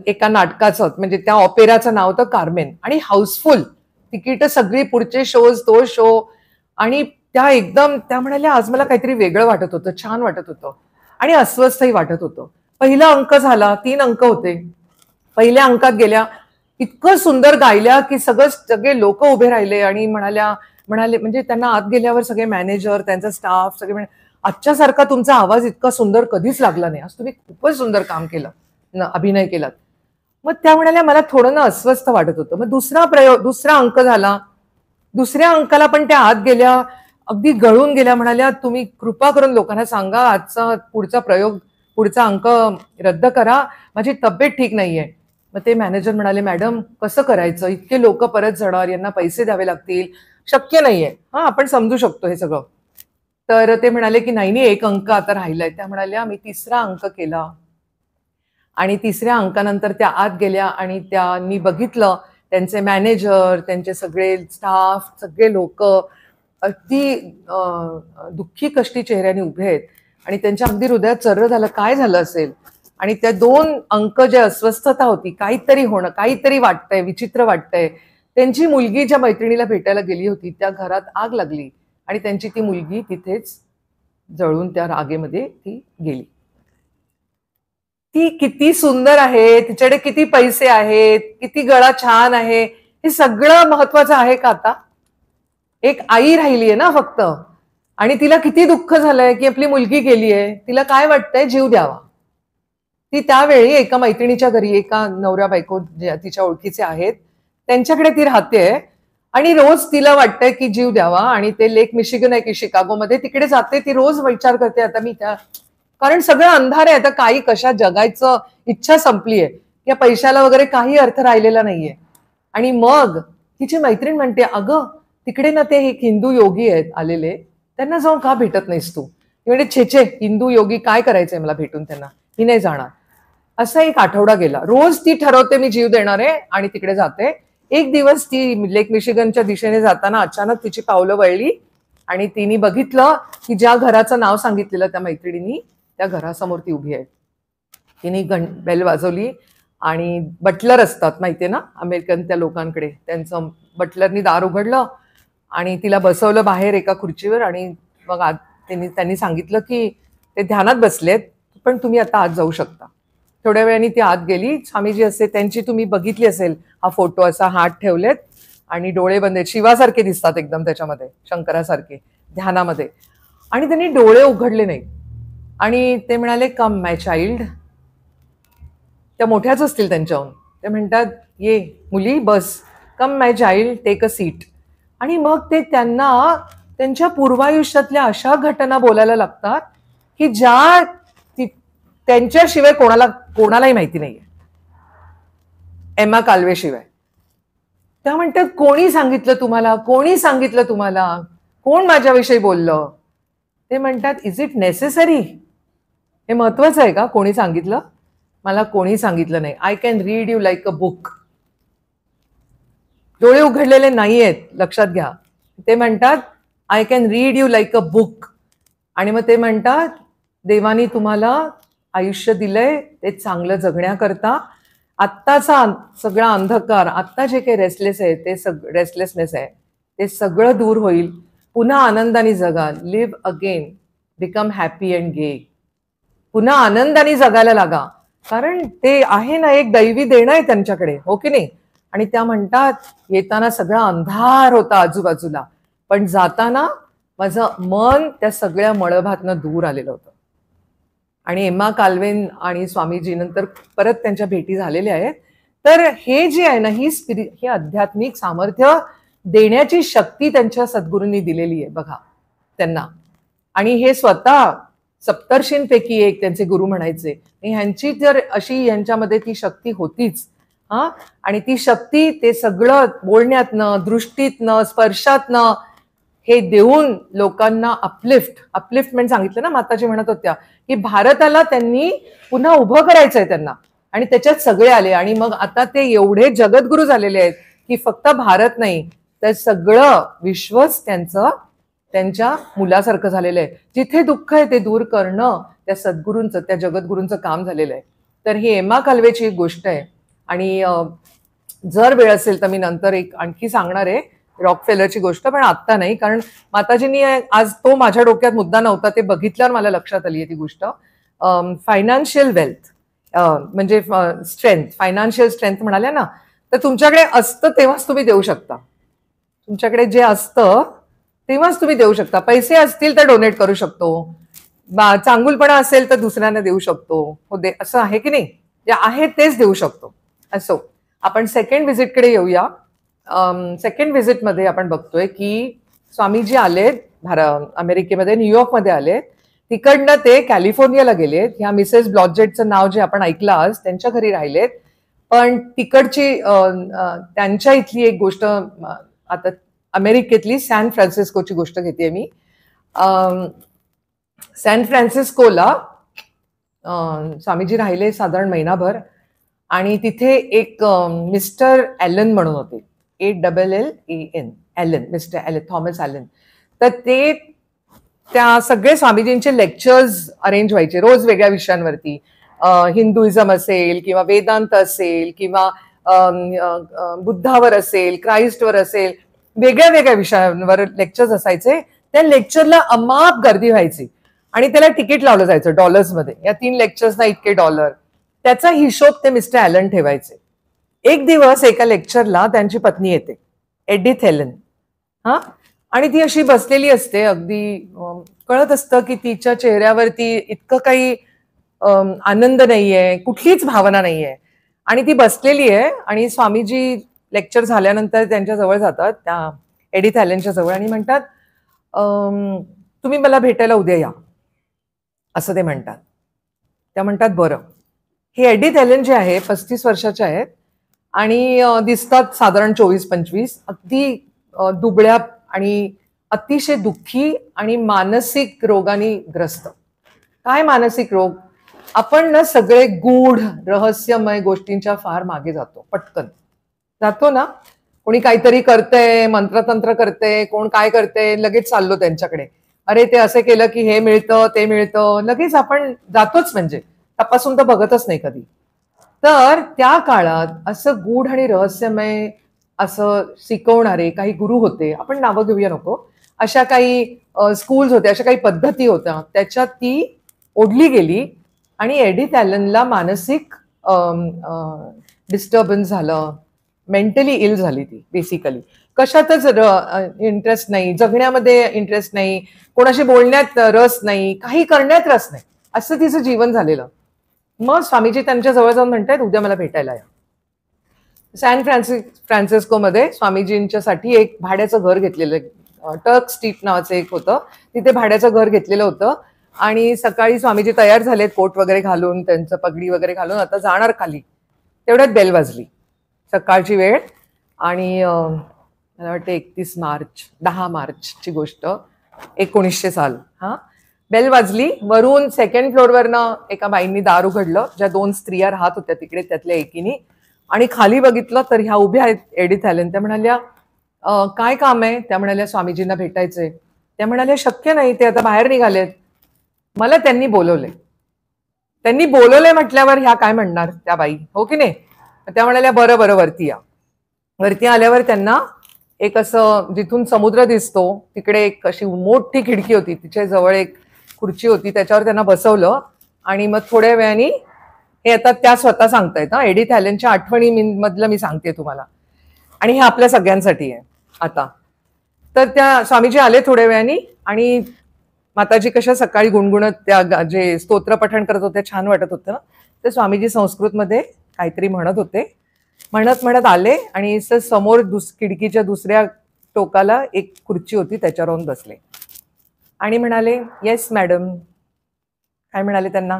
S1: एका नाटकाचं, म्हणजे त्या ऑपेराचं नाव होतं कार्मेन, आणि हाऊसफुल तिकीट सगळी, पुढचे शोज, तो शो. आणि त्या म्हणाल्या आज मला काहीतरी वेगळं वाटत होतं, छान वाटत होतं आणि अस्वस्थही वाटत होतं. पहिला अंक झाला, 3 अंक होते. पहिल्या अंकात गेल्या, इतकं सुंदर गायल्या की सगळे लोक उभे राहिले आणि म्हणाले म्हणजे त्यांना आत गेल्यावर सगळे मॅनेजर, त्यांचा स्टाफ सगळे म्हणे, आजच्या सारखा तुमचा आवाज इतका सुंदर कधीच लागला नाही, आज तुम्ही खूपच सुंदर काम केलं, अभिनय केलात. मग त्या म्हणाल्या मला थोडं ना अस्वस्थ वाटत होतं. मग दुसरा अंक झाला. दुसऱ्या अंकाला पण त्या आत गेल्या, अगदी गळून गेल्या. म्हणाल्या तुम्ही कृपा करून लोकांना सांगा आजचा पुढचा अंक रद्द करा, माझी तब्येत ठीक नाहीये. मग ते मॅनेजर म्हणाले मॅडम कसं करायचं, इतके लोक परत जाणार, यांना पैसे द्यावे लागतील, शक्य नाहीये. आपण समजू शकतो हे सगळं. तर ते म्हणाले की नाही, एक अंक आता राहिलाय. त्या म्हणाल्या मी 3रा अंक केला, आणि 3ऱ्या अंकानंतर त्या आत गेल्या आणि त्यांनी बघितलं त्यांचे मॅनेजर, त्यांचे सगळे स्टाफ, सगळे लोक अगदी दुःखी कष्टी चेहऱ्याने उभे आहेत, आणि त्यांच्या अगदी हृदयात चर्र झालं, काय झालं असेल. आणि त्या 2 अंक जे अस्वस्थता होती, काहीतरी होणं, काहीतरी वाटतंय, विचित्र वाटतंय. त्यांची मुलगी ज्या मैत्रिणीला भेटायला गेली होती त्या घरात आग लागली, आणि त्यांची ती मुलगी तिथेच जळून त्या रागेमध्ये ती गेली. ती किती सुंदर आहे, तिच्याकडे किती पैसे आहेत, किती गळा छान आहे, हे सगळं महत्वाचं आहे का आता? एक आई राहिलीये ना फक्त, आणि तिला किती दुःख झालंय की आपली मुलगी गेलीये. तिला काय वाटतंय, जीव द्यावा. ती त्यावेळी एका मैत्रिणीच्या घरी, एका नवऱ्या बायको तिच्या ओळखीचे आहेत त्यांच्याकडे ती राहतेय, आणि रोज तिला वाटतंय की जीव द्यावा. आणि ते लेक मिशिगन आहे की शिकागोमध्ये, तिकडे जाते ती, रोज विचार करते आता मी कारण सगळं अंधार आहे, आता काही कशा जगायचं इच्छा संपलीये, या पैशाला वगैरे काही अर्थ राहिलेला नाहीये. आणि मग तिची मैत्रीण म्हणते अगं तिकडे ना ते एक हिंदू योगी आहेत आलेले, त्यांना जाऊन का भेटत नाहीस तू? म्हणजे छेछे, हिंदू योगी काय करायचंय मला भेटून त्यांना, ही नाही जाणार. असा एक आठवडा गेला. रोज ती ठरवते मी जीव देणार आहे आणि तिकडे जाते. एक दिवस ती लेक मिशिगनच्या दिशेने जाताना अचानक तिची पावलं वळली, आणि तिने बघितलं की ज्या घराचं नाव सांगितलेलं त्या मैत्रिणींनी, त्या घरासमोर ती उभी आहे. तिने बेल वाजवली, आणि बटलर असतात माहितीये ना अमेरिकन त्या लोकांकडे, त्यांचं बटलरनी दार उघडलं आणि तिला बसवलं बाहेर एका खुर्चीवर. आणि मग त्यांनी सांगितलं की ते ध्यानात बसलेत, पण तुम्ही आता आत जाऊ शकता. थोड्या वेळाने ती आत गेली. स्वामीजी असे, त्यांची तुम्ही बघितली असेल हा फोटो, असा हात ठेवलेत आणि डोळे बंद आहेत, शिवासारखे दिसतात एकदम त्याच्यामध्ये, शंकरासारखे ध्यानामध्ये. आणि त्यांनी डोळे उघडले नाही, आणि ते म्हणाले कम माय चाइल्ड. त्या मोठ्याच असतील त्यांच्याहून. ते म्हणतात ये मुली बस, come my child take a seat. आणि मग ते त्यांना त्यांच्या पूर्वायुष्यातल्या अशा घटना बोलायला लागतात की ज्या त्यांच्याशिवाय कोणालाही माहिती नाहीये, एम्मा काल्वे शिवाय. त्या म्हणतात कोणी सांगितलं तुम्हाला, कोणी सांगितलं तुम्हाला, कोण माझ्याविषयी बोललं? ते म्हणतात इज इट नेसेसरी? हे महत्वाचं आहे का कोणी सांगितलं? मला कोणी सांगितलं नाही. I can read you like a book. डोळे उघडलेले नाहीयेत, लक्षात घ्या. ते म्हणतात I can read you like a book. आणि मग ते म्हणतात देवानी तुम्हाला आयुष्य दिलंय ते चांगलं जगण्याकरता. आत्ताचा सगळा अंधकार, आत्ता जे काही रेस्टलेसनेस आहे ते सगळं दूर होईल. पुन्हा आनंदाने जगा. Live again, become happy and gay. पुन्हा आनंदाने जगायला लागा. कारण ते आहे ना, एक दैवी देणं आहे त्यांच्याकडे, हो की नाही? आणि त्या म्हणतात, येताना सगळा अंधार होता आजूबाजूला, पण जाताना माझं मन त्या सगळ्या मळभातनं दूर आलेलं होतं. आणि एम्मा काल्विन आणि स्वामीजी नंतर परत त्यांच्या भेटी झालेल्या आहेत. तर हे जे आहे ना, हे आध्यात्मिक सामर्थ्य देण्याची शक्ती त्यांच्या सद्गुरूंनी दिलेली आहे बघा त्यांना. आणि हे स्वतः सप्तर्षींपैकी एक त्यांचे गुरु म्हणायचे. ह्यांची जर अशी यांच्यामध्ये ती शक्ती होतीच. हा, आणि ती शक्ती ते सगळं बोलण्यातनं, दृष्टीतनं, स्पर्शातनं हे देऊन लोकांना अपलिफ्टमेंट सांगितलं ना, माताजी म्हणत होत्या की भारताला त्यांनी पुन्हा उभं करायचंय त्यांना, आणि त्याच्यात सगळे आले. आणि मग आता ते एवढे जगद्गुरु झालेले आहेत की फक्त भारत नाही तर सगळं विश्वच त्यांच्या मुलासारखं झालेलं आहे. जिथे दुःख आहे ते दूर करणं त्या सद्गुरूंचं, त्या जगद्गुरूंचं काम झालेलं आहे. तर ही एम्मा काल्वेची एक गोष्ट आहे. आणि जर वेळ असेल तर मी नंतर एक आणखी सांगणार आहे रॉकफेलरची गोष्ट, पण आत्ता नाही, कारण माताजींनी आज तो माझ्या डोक्यात मुद्दा नव्हता, ते बघितल्यावर मला लक्षात आली आहे ती गोष्ट. फायनान्शियल वेल्थ म्हणजे स्ट्रेंथ, फायनान्शियल स्ट्रेंथ म्हणाल्या ना, तर तुमच्याकडे असतं तेव्हाच तुम्ही देऊ शकता. तुमच्याकडे जे असतं तेव्हाच तुम्ही देऊ शकता. पैसे असतील तर डोनेट करू शकतो, चांगुलपणा असेल तर दुसऱ्यांना देऊ शकतो, हो दे, असं आहे की नाही? जे आहे तेच देऊ शकतो. असो, आपण सेकंड व्हिजिटकडे येऊया. सेकंड व्हिजिटमध्ये आपण बघतोय की स्वामीजी आलेत अमेरिकेमध्ये, न्यूयॉर्कमध्ये आलेत. तिकडनं ते कॅलिफोर्नियाला गेलेत. ह्या मिसेस ब्लॉजेटचं नाव जे आपण ऐकलं आज, त्यांच्या घरी राहिलेत. पण तिकडची त्यांच्या इथली एक गोष्ट, आता अमेरिकेतली सॅन फ्रान्सिस्कोची गोष्ट घेते मी. सॅन फ्रान्सिस्कोला स्वामीजी राहिले साधारण महिनाभर. आणि तिथे एक मिस्टर ॲलन म्हणून होते, ALLEN, Allen, mister Allen, Thomas Allen. तर ते त्या सगळे स्वामीजींचे लेक्चर्स अरेंज व्हायचे रोज वेगळ्या विषयांवरती. हिंदुइझम असेल किंवा वेदांत असेल किंवा बुद्धावर असेल, क्राइस्टवर असेल, वेगळ्या वेगळ्या विषयांवर लेक्चर्स असायचे. त्या लेक्चरला अमाप गर्दी व्हायची आणि त्याला तिकीट लावलं जायचं डॉलर्समध्ये. या 3 लेक्चर्सना इतके डॉलर, त्याचा हिशोब ते मिस्टर ॲलन ठेवायचे. एक दिवस एका लेक्चरला त्यांची पत्नी येते, एडिथ हेलन. हा, आणि ती अशी बसलेली असते, अगदी कळत असतं की तिच्या चेहऱ्यावरती इतकं काही आनंद नाहीये, कुठलीच भावना नाहीये. आणि ती बसलेली आहे आणि स्वामीजी लेक्चर झाल्यानंतर त्यांच्या जवळ जातात, त्या एडिथ हेलनच्या जवळ, आणि म्हणतात तुम्ही मला भेटायला उद्या या, असं ते म्हणतात. त्या म्हणतात बरं. हे एडिथ हेलन जे आहे 35 वर्षाच्या आहेत आणि दिसतात साधारण 24-25, अगदी दुबळ्या आणि अतिशय दुःखी आणि मानसिक रोगाने ग्रस्त. काय मानसिक रोग? आपण ना सगळे गूढ रहस्यमय गोष्टींच्या फार मागे जातो, पटकन जातो ना. कोणी काहीतरी करतंय, मंत्रतंत्र करते, कोण काय करते, लगेच चाललो त्यांच्याकडे. अरे ते असं केलं की हे मिळतं, ते मिळतं, लगेच आपण जातोच, म्हणजे तपासून तर बघतच नाही कधी. तर त्या काळात असं गूढ आणि रहस्यमय असं शिकवणारे काही गुरु होते, आपण नावं घेऊया नको, अशा काही स्कूल्स होत्या, अशा काही पद्धती होत्या. त्याच्यात ती ओढली गेली आणि एडिथ ॲलनला मानसिक डिस्टर्बन्स झालं, मेंटली इल झाली ती. बेसिकली कशातच इंटरेस्ट नाही, जगण्यामध्ये इंटरेस्ट नाही, कोणाशी बोलण्यात रस नाही, काही करण्यात रस नाही, असं तिचं जीवन झालेलं. मग स्वामीजी त्यांच्या जवळ जाऊन म्हणतात उद्या मला भेटायला या. सॅन फ्रान्सिस्कोमध्ये स्वामीजींच्यासाठी एक भाड्याचं घर घेतलेलं, टर्क स्ट्रीट नावाचं एक होतं, तिथे भाड्याचं घर घेतलेलं होतं. आणि सकाळी स्वामीजी तयार झालेत कोट वगैरे घालून, त्यांचं पगडी वगैरे घालून, आता जाणार खाली. तेवढ्यात बेल वाजली, सकाळची वेळ. आणि मला वाटतं 10 मार्चची गोष्ट, 1900 साल. हा, बेल वाजली. वरून सेकंड फ्लोअरवरनं एका बाईंनी दार उघडलं, ज्या 2 स्त्रिया राहत होत्या तिकडे, त्यातल्या एकीनी. आणि खाली बघितलं तर ह्या उभ्या आहेत एडिथ ॲलन. त्या म्हणाल्या काय काम आहे? त्या म्हणाल्या स्वामीजींना भेटायचंय. त्या म्हणाल्या शक्य नाही, ते आता बाहेर निघालेत. मला त्यांनी बोलवलंय म्हटल्यावर ह्या काय म्हणणार त्या बाई, हो की नाही? त्या म्हणाल्या बरं बरं वरती या. वरती आल्यावर त्यांना एक असं जिथून समुद्र दिसतो तिकडे एक अशी मोठी खिडकी होती, तिच्या जवळ एक खुर्ची होती, त्याच्यावर त्यांना बसवलं. आणि मग थोड्या वेळाने हे आता त्या स्वतः सांगतायत. हा, एडिथ हॅलेनच्या आठवणी मधलं मी सांगते तुम्हाला, आणि हे आपल्या सगळ्यांसाठी आहे आता. तर त्या स्वामीजी आले थोड्या वेळाने, आणि माताजी कशा सकाळी गुणगुणत त्या जे स्तोत्र पठण करत होते, छान वाटत होतं ना, ते स्वामीजी संस्कृतमध्ये काहीतरी म्हणत होते. म्हणत म्हणत आले आणि समोर खिडकीच्या दुसऱ्या टोकाला एक खुर्ची होती, त्याच्यावर येऊन बसले आणि म्हणाले, येस मॅडम. काय म्हणाले त्यांना?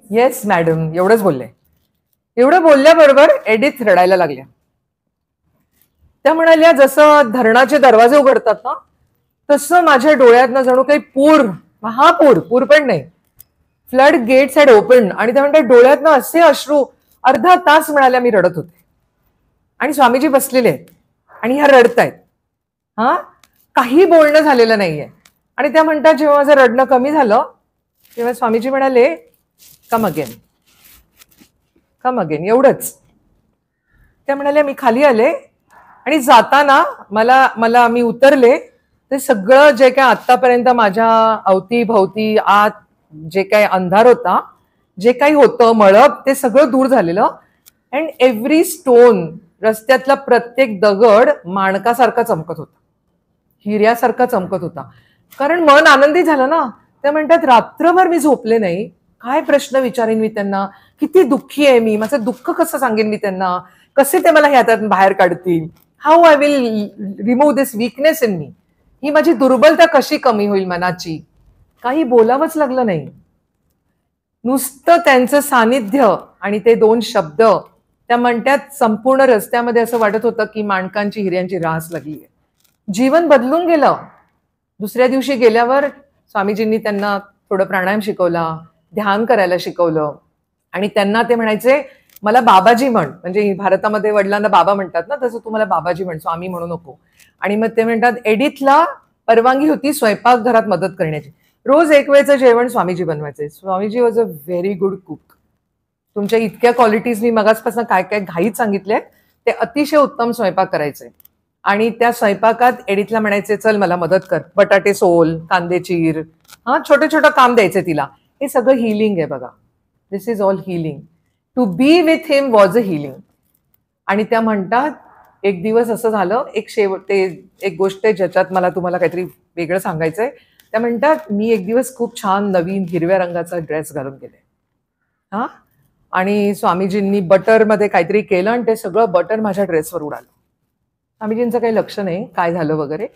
S1: येस मॅडम, एवढंच बोलले. एवढं बोलल्याबरोबर एडिथ रडायला लागल्या. त्या म्हणाल्या, जसं धरणाचे दरवाजे उघडतात ना, तसं माझ्या डोळ्यातनं जणू काही पूर पण नाही, फ्लड गेट्स हॅड ओपन. आणि त्या म्हणतात डोळ्यातनं असे अश्रू. अर्धा तास म्हणाल्या मी रडत होते, आणि स्वामीजी बसलेले आहेत आणि ह्या रडतायत. हा, काही बोलणं झालेलं नाहीये. आणि त्या म्हणतात जेव्हा माझं रडणं कमी झालं तेव्हा स्वामीजी म्हणाले, कम अगेन, कम अगेन, एवढंच. त्या म्हणाल्या मी खाली आले आणि जाताना मला मी उतरले, ते सगळं जे काय आतापर्यंत माझ्या अवतीभवती आत जे काही अंधार होता, जे काही होतं मळब, ते सगळं दूर झालेलं. अँड एव्हरी स्टोन, रस्त्यातला प्रत्येक दगड माणकासारखा चमकत होता, हिऱ्यासारखा चमकत होता. कारण मन आनंदी झालं ना. त्या म्हणतात रात्रभर मी झोपले नाही. काय प्रश्न विचारेन मी त्यांना, किती दुःखी आहे मी, माझं दुःख कसं सांगेन मी त्यांना, कसे ते मला ह्यातून बाहेर काढतील, how I will remove this weakness in me, ही माझी दुर्बलता कशी कमी होईल मनाची. काही बोलावंच लागलं नाही. नुसतं त्यांचं सानिध्य आणि ते दोन शब्द. त्या म्हणतात संपूर्ण रस्त्यामध्ये असं वाटत होतं की माणकांची हिऱ्यांची रास लागली आहे. जीवन बदलून गेलं. दुसऱ्या दिवशी गेल्यावर स्वामीजींनी त्यांना थोडं प्राणायाम शिकवला, ध्यान करायला शिकवलं, आणि त्यांना ते म्हणायचे मला बाबाजी म्हण. म्हणजे भारतामध्ये वडिलांना बाबा म्हणतात ना, तसं तुम्हाला बाबाजी म्हण, स्वामी म्हणू नको. आणि मग ते म्हणतात एडिथला परवानगी होती स्वयंपाकघरात मदत करण्याची. रोज एक वेळचं जेवण स्वामीजी बनवायचे. Swamiji was a very good cook. तुमच्या इतक्या क्वालिटीज मी मगाचपासून काय काय घाईत सांगितले, ते अतिशय उत्तम स्वयंपाक करायचे. आणि त्या स्वयंपाकात एडिथला म्हणायचे चल मला मदत कर, बटाटे सोल, कांदे चीर, हा छोटे छोटं काम द्यायचे तिला. हे सगळं हिलिंग आहे बघा. This is all healing. To be with him was a healing. आणि त्या म्हणतात एक दिवस असं झालं, एक गोष्ट आहे ज्याच्यात मला तुम्हाला काहीतरी वेगळं सांगायचंय. त्या म्हणतात मी एक दिवस खूप छान नवीन हिरव्या रंगाचा ड्रेस घालून गेले, हा, आणि स्वामीजींनी बटरमध्ये काहीतरी केलं आणि ते सगळं बटर माझ्या ड्रेसवर उडालं. स्वामीजींचं काही लक्ष नाही काय झालं वगैरे.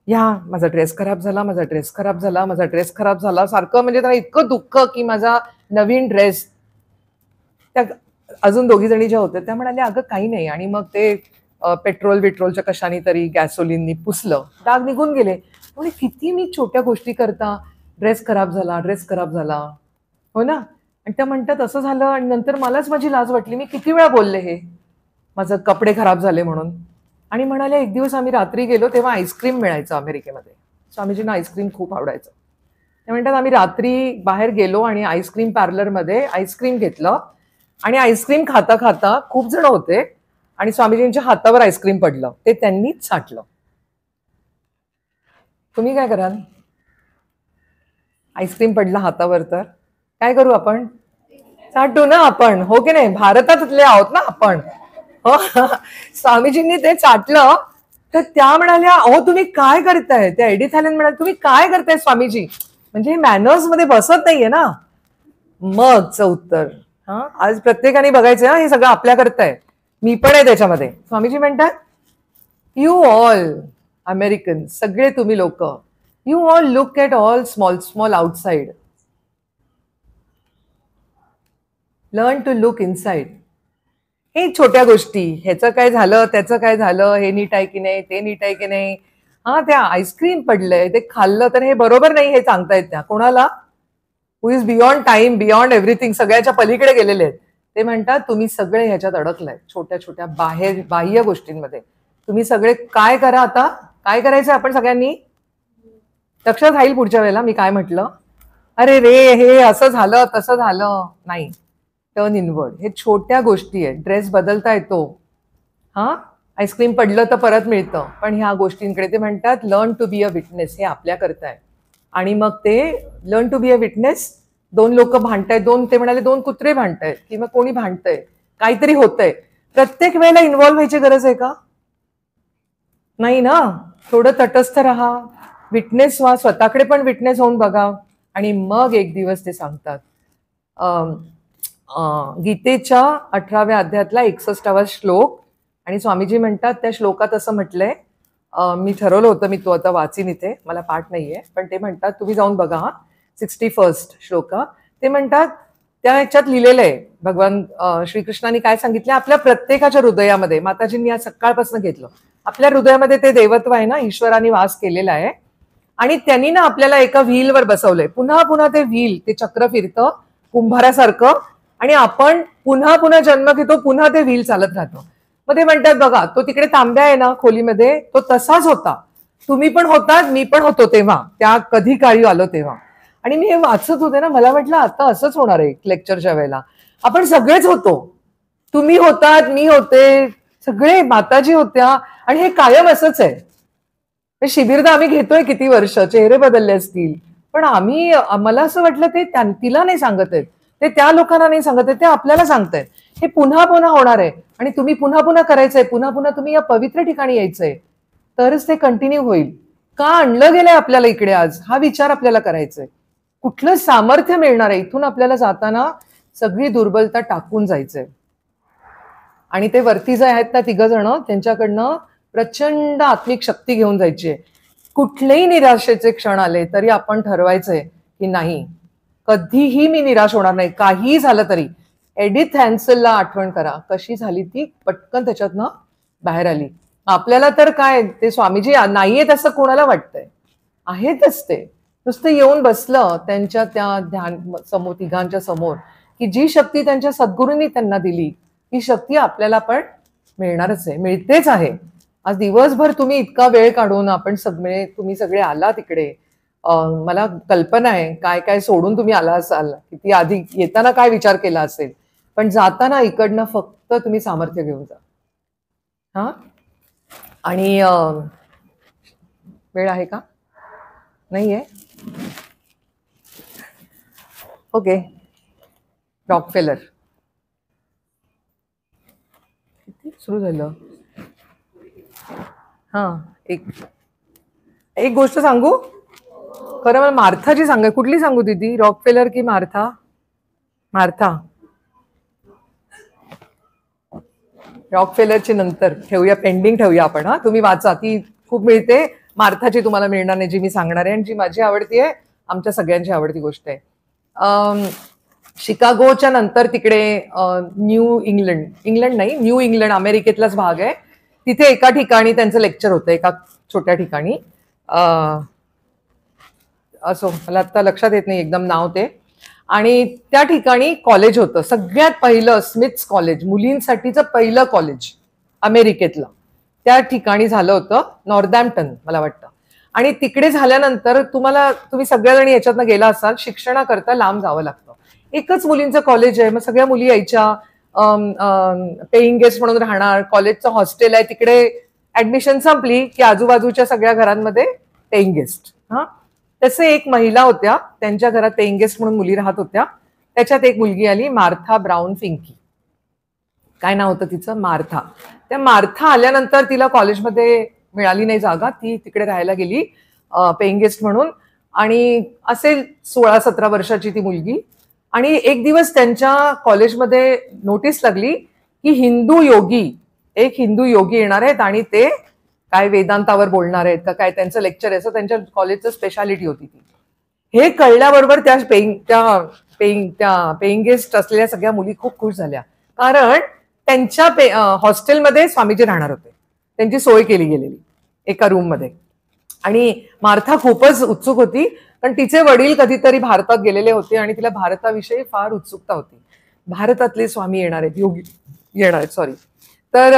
S1: माझा ड्रेस खराब झाला, माझा ड्रेस खराब झाला, माझा ड्रेस खराब झाला, सारखं. म्हणजे त्यांना इतकं दुःख की माझा नवीन ड्रेस. त्या अजून दोघी जणी ज्या होत्या त्या म्हणाल्या अगं काही नाही. आणि मग ते पेट्रोलच्या कशाने तरी गॅसोलिननी पुसलं, डाग निघून गेले. म्हणजे किती मी छोट्या गोष्टी करता, ड्रेस खराब झाला, हो ना. आणि त्या म्हणतात असं झालं. आणि नंतर मलाच माझी लाज वाटली, मी किती वेळा बोलले हे माझं कपडे खराब झाले म्हणून. आणि म्हणाले एक दिवस आम्ही रात्री गेलो तेव्हा आईस्क्रीम मिळायचं अमेरिकेमध्ये. स्वामीजींना आईस्क्रीम खूप आवडायचं. ते म्हणतात आम्ही रात्री बाहेर गेलो आणि आईस्क्रीम पार्लरमध्ये आईस्क्रीम घेतलं, आणि आईस्क्रीम खाता खाता खूप जण होते आणि स्वामीजींच्या हातावर आईस्क्रीम पडलं, ते त्यांनीच छाटलं. तुम्ही काय कराल? आईस्क्रीम पडलं हातावर तर काय करू आपण? चाटू ना आपण, हो की नाही? भारतातले आहोत ना आपण. हो. स्वामीजींनी ते चाटलं तर त्या म्हणाल्या अहो तुम्ही काय करताय? त्या एडिथ हॅलेन म्हणाल्या तुम्ही काय करताय स्वामीजी, म्हणजे मॅनर्स मध्ये बसत नाहीये ना. मगचं उत्तर, हा, आज प्रत्येकाने बघायचं हे सगळं आपल्या करताय, मी पण आहे त्याच्यामध्ये. स्वामीजी म्हणतात यू ऑल अमेरिकन, सगळे तुम्ही लोक, you all look at all small outside, learn to look inside. हे छोट्या गोष्टी, ह्याचं काय झालं, त्याचं काय झालं, हे नीट आहे की नाही, ते नीट आहे की नाही, हा, त्या आईस्क्रीम पडलंय ते खाल्लं तर हे बरोबर नाही हे सांगतायत त्या कोणाला? Who is beyond time, beyond everything, सगळ्याच्या पलीकडे गेलेले आहेत. ते म्हणतात तुम्ही सगळे ह्याच्यात अडकलाय, छोट्या छोट्या बाह्य गोष्टींमध्ये. तुम्ही सगळे काय करा आता, काय करायचं आपण सगळ्यांनी? लक्षात राहील पुढच्या वेळेला मी काय म्हटलं. अरे रे हे असं झालं तसं झालं नाही. Turn inward. हे छोट्या गोष्टी आहेत. ड्रेस बदलता येतो, हा, आईस्क्रीम पडलं तर परत मिळतं, पण ह्या गोष्टींकडे ते म्हणतात learn to be a witness, हे आपल्या करताय. आणि मग ते learn to be a witness, दोन लोक भांडतायत, ते म्हणाले दोन कुत्रे भांडतायत किंवा कोणी भांडतंय, काहीतरी होतंय, प्रत्येक वेळेला इन्व्हॉल्व्ह व्हायची गरज आहे का? नाही ना. थोडं तटस्थ राहा, विटनेस व्हा, स्वतःकडे पण विटनेस होऊन बघा, आणि मग एक दिवस ते सांगतात. गीतेच्या 18व्या अध्यायातला 61वा श्लोक, आणि स्वामीजी म्हणतात त्या श्लोकात असं म्हटलंय, मी ठरवलं होतं मी तो आता वाचीन इथे, मला पाठ नाहीये, पण ते म्हणतात, तुम्ही जाऊन बघा हा 61st श्लोक. ते म्हणतात त्या ह्याच्यात लिहिलेलं आहे, भगवान श्रीकृष्णाने काय सांगितलं, आपल्या प्रत्येकाच्या हृदयामध्ये, माताजींनी आज सकाळपासून घेतलं, आपल्या हृदयामध्ये ते देवत्व आहे ना, ईश्वराने वास केलेला आहे, आणि त्यांनी ना आपल्याला एका व्हीलवर बसवलंय, पुन्हा पुन्हा ते व्हील, ते चक्र फिरतं कुंभारासारखं, आणि आपण पुन्हा पुन्हा जन्म घेतो, पुन्हा ते व्हील चालत राहतो. मग ते म्हणतात बघा, तो तिकडे तांब्या आहे ना खोलीमध्ये, तो तसाच होता, तुम्ही पण होतात, मी पण होतो तेव्हा, त्या कधी काळी आलो तेव्हा. आणि मी हे वाचत होते ना, मला म्हटलं आता असंच होणार आहे लेक्चरच्या वेळेला, आपण सगळेच होतो, तुम्ही होतात, मी होते, सगळे माताजी होत्या, आणि हे कायम असंच आहे. हे शिबिर तर आम्ही घेतोय किती वर्ष, चेहरे बदलले असतील, पण मला असं वाटलं ते तिला नाही सांगत आहेत, ते त्या लोकांना नाही सांगत आहेत, ते आपल्याला सांगतायत, हे पुन्हा पुन्हा होणार आहे, आणि तुम्ही पुन्हा पुन्हा करायचंय, पुन्हा पुन्हा तुम्ही या पवित्र ठिकाणी यायचंय, तरच ते कंटिन्यू होईल. का आणलं गेलंय आपल्याला इकडे आज, हा विचार आपल्याला करायचाय. कुठलं सामर्थ्य मिळणार आहे इथून आपल्याला जाताना, सगळी दुर्बलता टाकून जायचंय. आणि ते वरती जे आहेत ना 3 जण, त्यांच्याकडनं प्रचंड आत्मिक शक्ती घेऊन जायची आहे. कुठलेही निराशेचे क्षण आले तरी आपण ठरवायचंय की नाही, कधीही मी निराश होणार नाही, काहीही झालं तरी. एडिथ हॅन्सेलला आठवण करा, कशी झाली ती, पटकन त्याच्यातनं बाहेर आली. आपल्याला तर काय, ते स्वामीजी नाहीयेत असं कोणाला वाटतंय, आहेतच ते. नुसतं येऊन बसलं त्यांच्या त्या ध्यान समोर, 3घांच्या समोर, की जी शक्ती त्यांच्या सद्गुरूंनी त्यांना दिली, ही शक्ती आपल्याला पण मिळणारच आहे, मिळतेच आहे. आज दिवसभर तुम्ही इतका वेळ काढून तुम्ही सगळे आला तिकडे, मला कल्पना आहे काय काय सोडून तुम्ही आला असाल, किती आधी येताना काय विचार केला असेल, पण जाताना इकडनं फक्त तुम्ही सामर्थ्य घेऊन जा. हा, आणि वेळ आहे का? नाहीये? ओके. रॉकफेलर किती सुरू झालं. हा, एक गोष्ट सांगू खरं, मला मार्थाची सांगा. कुठली सांगू दीदी, रॉकफेलर की मार्था? मार्था. रॉकफेलरची नंतर ठेवूया, पेंडिंग ठेवूया आपण. हा, तुम्ही वाचा, ती खूप मिळते. मार्थाची तुम्हाला मिळणार नाही, जी मी सांगणार आहे आणि जी माझी आवडती आहे, आमच्या सगळ्यांची आवडती गोष्ट आहे. शिकागोच्या नंतर तिकडे न्यू इंग्लंड नाही, न्यू इंग्लंड अमेरिकेतलाच भाग आहे, तिथे एका ठिकाणी त्यांचं लेक्चर होतं, एका छोट्या ठिकाणी. असो, मला आता लक्षात येत नाही एकदम नाव ते. आणि त्या ठिकाणी कॉलेज होतं, सगळ्यात पहिलं स्मिथ्स कॉलेज, मुलींसाठीचं पहिलं कॉलेज अमेरिकेतलं, त्या ठिकाणी झालं होतं, नॉर्थॅम्प्टन मला वाटतं. आणि तिकडे झाल्यानंतर तुम्ही सगळ्याजणी याच्यातनं गेला असाल, शिक्षणाकरता लांब जावं लागतं. एकच मुलींचं कॉलेज आहे, मग सगळ्या मुली यायच्या, पेईंग गेस्ट म्हणून राहणार, कॉलेजचं हॉस्टेल आहे तिकडे, ऍडमिशन संपली की आजूबाजूच्या सगळ्या घरांमध्ये पेईंग गेस्ट. हा, तसे एक महिला होत्या, त्यांच्या घरात पेईंग गेस्ट म्हणून मुली राहत होत्या. त्याच्यात एक मुलगी आली, मार्था ब्राऊन फिंकी, काय नाव होतं तिचं, मार्था. त्या मार्था आल्यानंतर तिला कॉलेजमध्ये मिळाली नाही जागा, ती तिकडे राहायला गेली पेईंग गेस्ट म्हणून. आणि असेल 16-17 वर्षाची ती मुलगी. आणि एक दिवस त्यांच्या कॉलेजमध्ये नोटीस लागली की एक हिंदू योगी येणार आहेत, आणि ते काय वेदांतावर बोलणार आहेत का काय, त्यांचं लेक्चर आहे, असं त्यांच्या कॉलेजचं स्पेशालिटी होती ती. हे कळल्याबरोबर त्या पेईंग गेस्ट असलेल्या सगळ्या मुली खूप खुश झाल्या, कारण त्यांच्या हॉस्टेलमध्ये स्वामीजी राहणार होते, त्यांची सोय केली गेलेली एका रूम मध्ये. आणि मार्था खूपच उत्सुक होती, पण तिचे वडील कधीतरी भारतात गेलेले होते आणि तिला भारताविषयी फार उत्सुकता होती. भारतातले स्वामी येणार आहेत, योगी येणार आहेत, सॉरी. तर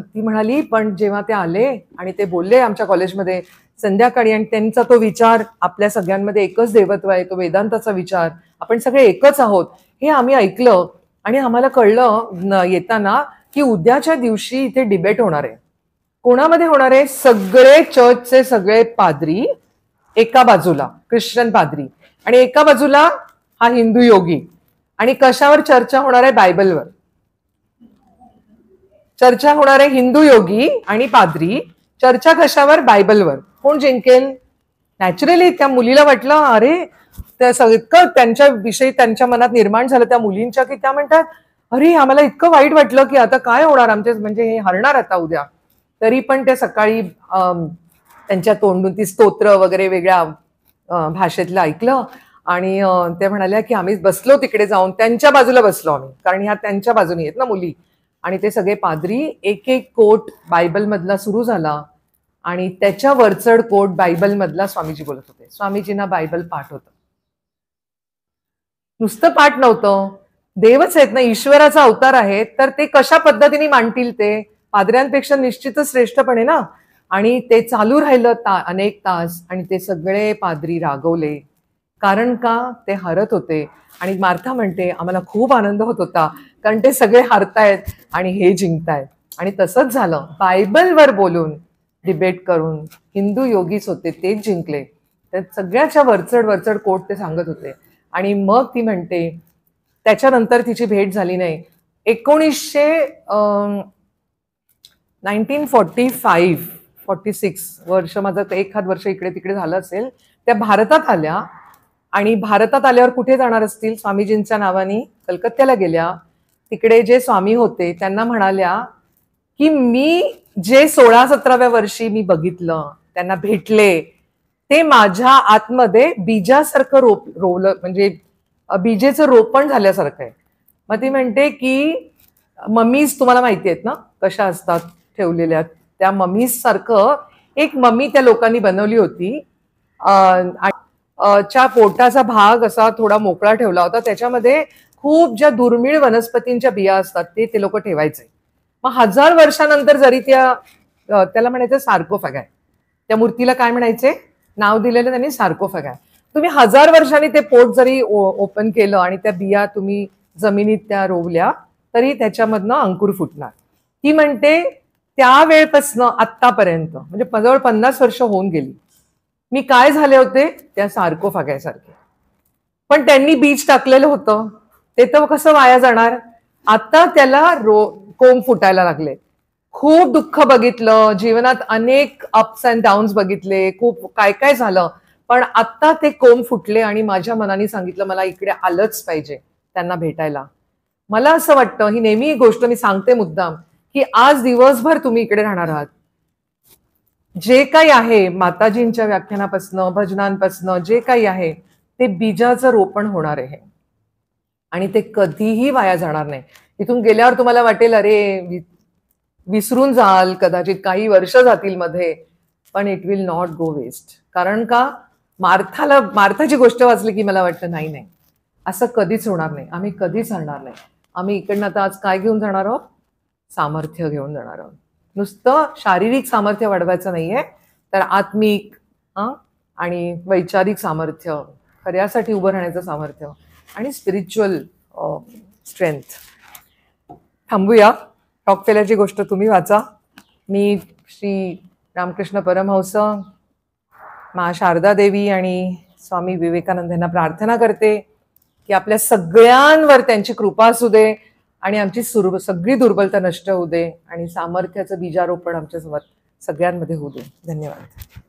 S1: ती म्हणाली, पण जेव्हा ते आले आणि ते बोलले आमच्या कॉलेजमध्ये संध्याकाळी, आणि त्यांचा तो विचार, आपल्या सगळ्यांमध्ये एकच देवत्व आहे, तो वेदांताचा विचार, आपण सगळे एकच आहोत, हे आम्ही ऐकलं. आणि आम्हाला कळलं येताना की उद्याच्या दिवशी इथे डिबेट होणार आहे. कोणामध्ये होणार आहे? सगळे चर्चचे सगळे पाद्री एका बाजूला, ख्रिश्चन पाद्री, आणि एका बाजूला हा हिंदू योगी. आणि कशावर चर्चा होणार आहे? बायबलवर चर्चा होणार आहे. हिंदू योगी आणि पाद्री, चर्चा कशावर? बायबलवर. कोण जिंकेल? नॅचरली त्या मुलीला वाटलं, अरे त्या इतकं त्यांच्या विषयी त्यांच्या मनात निर्माण झालं त्या मुलींच्या, की त्या म्हणतात, अरे आम्हाला इतकं वाईट वाटलं की आता काय होणार आमचे, म्हणजे हे हरणार आता उद्या. तरी पण ते सकाळी त्यांच्या तोंडून ती स्तोत्र वगैरे वेगळ्या भाषेतलं ऐकलं आणि ते म्हणाल्या की आम्ही बसलो तिकडे जाऊन, त्यांच्या बाजूला बसलो आम्ही, कारण ह्या त्यांच्या बाजूने आहेत ना मुली. आणि ते सगळे पाद्री एक एक कोट बायबल मधला सुरू झाला आणि त्याच्या वरचढ कोट बायबल मधला स्वामीजी बोलत होते. स्वामीजींना बायबल पाठ होतं. नुसतं पाठ नव्हतं, देवच आहेत ना, ईश्वराचा अवतार आहे, तर ते कशा पद्धतीने मांडतील ते पाद्र्यांपेक्षा निश्चितच श्रेष्ठपणे ना. आणि ते चालू राहिलं अनेक तास आणि ते सगळे पाद्री रागवले. कारण का? ते हरत होते. आणि मार्था म्हणते, आम्हाला खूप आनंद होत होता कारण ते सगळे हारतायत आणि हे जिंकतायत. आणि तसंच झालं. बायबलवर बोलून डिबेट करून हिंदू योगीच होते, तेच जिंकले. त्या सगळ्याच्या वरचढ कोट ते सांगत होते. आणि मग ती म्हणते, त्याच्यानंतर तिची भेट झाली नाही. 1946 वर्ष, माझं एखाद वर्ष इकडे तिकडे झालं असेल, त्या भारतात आल्या. आणि भारतात आल्यावर कुठे जाणार असतील? स्वामीजींच्या नावाने कलकत्त्याला गेल्या. तिकडे जे स्वामी होते त्यांना म्हणाल्या की मी जे 16-17व्या वर्षी मी बघितलं, त्यांना भेटले, ते माझ्या आतमध्ये बीजासारखं रोवलं, म्हणजे बीजेचं रोपण झाल्यासारखं आहे. मग ती म्हणते की मम्मीज तुम्हाला माहिती आहेत ना कशा असतात ठेवलेल्या, त्या मम्मीज सारखं एक मम्मी त्या लोकांनी बनवली होती. च्या पोटाचा भाग असा थोडा मोकळा ठेवला होता, त्याच्यामध्ये खूप ज्या दुर्मिळ वनस्पतींच्या बिया असतात ते लोक ठेवायचे. मग 1000 वर्षानंतर जरी त्याला म्हणायचं सार्कोफॅग आहे, त्या मूर्तीला काय म्हणायचे? नाव दिलेलं त्यांनी सार्कोफॅग आहे. तुम्ही 1000 वर्षांनी ते पोट जरी ओपन केलं आणि त्या बिया तुम्ही जमिनीत त्या रोवल्या तरी त्याच्यामधनं अंकुर फुटणार. ती म्हणते त्यावेळेपासनं आत्तापर्यंत, म्हणजे जवळ 50 वर्ष होऊन गेली, मी काय झाले होते? त्या सारकोफागासारखे. पण त्यांनी बीज टाकलेलं होतं, ते तर कसं वाया जाणार? आता त्याला कोंब फुटायला लागले. खूप दुःख बघितलं जीवनात, अनेक अप्स अँड डाऊन्स बघितले, खूप काय काय झालं, पण आता ते कोंब फुटले आणि माझ्या मनाने सांगितलं मला इकडे आलंच पाहिजे त्यांना भेटायला. मला असं वाटतं, ही नेहमी गोष्ट मी सांगते मुद्दाम, की आज दिवसभर तुम्ही इकडे राहणार आहात. जे काही आहे माताजींच्या व्याख्यानापासनं भजनांपासनं जे काही आहे ते बीजाचं रोपण होणार आहे आणि ते कधीही वाया जाणार नाही. इथून गेल्यावर तुम्हाला वाटेल अरे विसरून जाल, कदाचित काही वर्ष जातील मध्ये, पण it will not go waste. कारण का? मार्थाची गोष्ट वाचली की मला वाटतं नाही, असं कधीच होणार नाही, आम्ही कधीच हरणार नाही. आम्ही इकडनं आता आज काय घेऊन जाणार आहोत? सामर्थ्य घेऊन जाणार आहोत. नुसतं शारीरिक सामर्थ्य वाढवायचं नाहीये, तर आत्मिक आणि वैचारिक सामर्थ्य, खऱ्यासाठी उभं राहण्याचं सामर्थ्य आणि स्पिरिच्युअल स्ट्रेंथ. थांबूया. रॉकफेलरची गोष्ट तुम्ही वाचा. मी श्री रामकृष्ण परमहंस, मा शारदा देवी आणि स्वामी विवेकानंद यांना प्रार्थना करते की आपल्या सगळ्यांवर त्यांची कृपा असू दे आणि आमची सगळी दुर्बलता नष्ट होऊ दे आणि सामर्थ्याचं बीजारोपण आमच्या सगळ्यांमध्ये होऊ दे. धन्यवाद.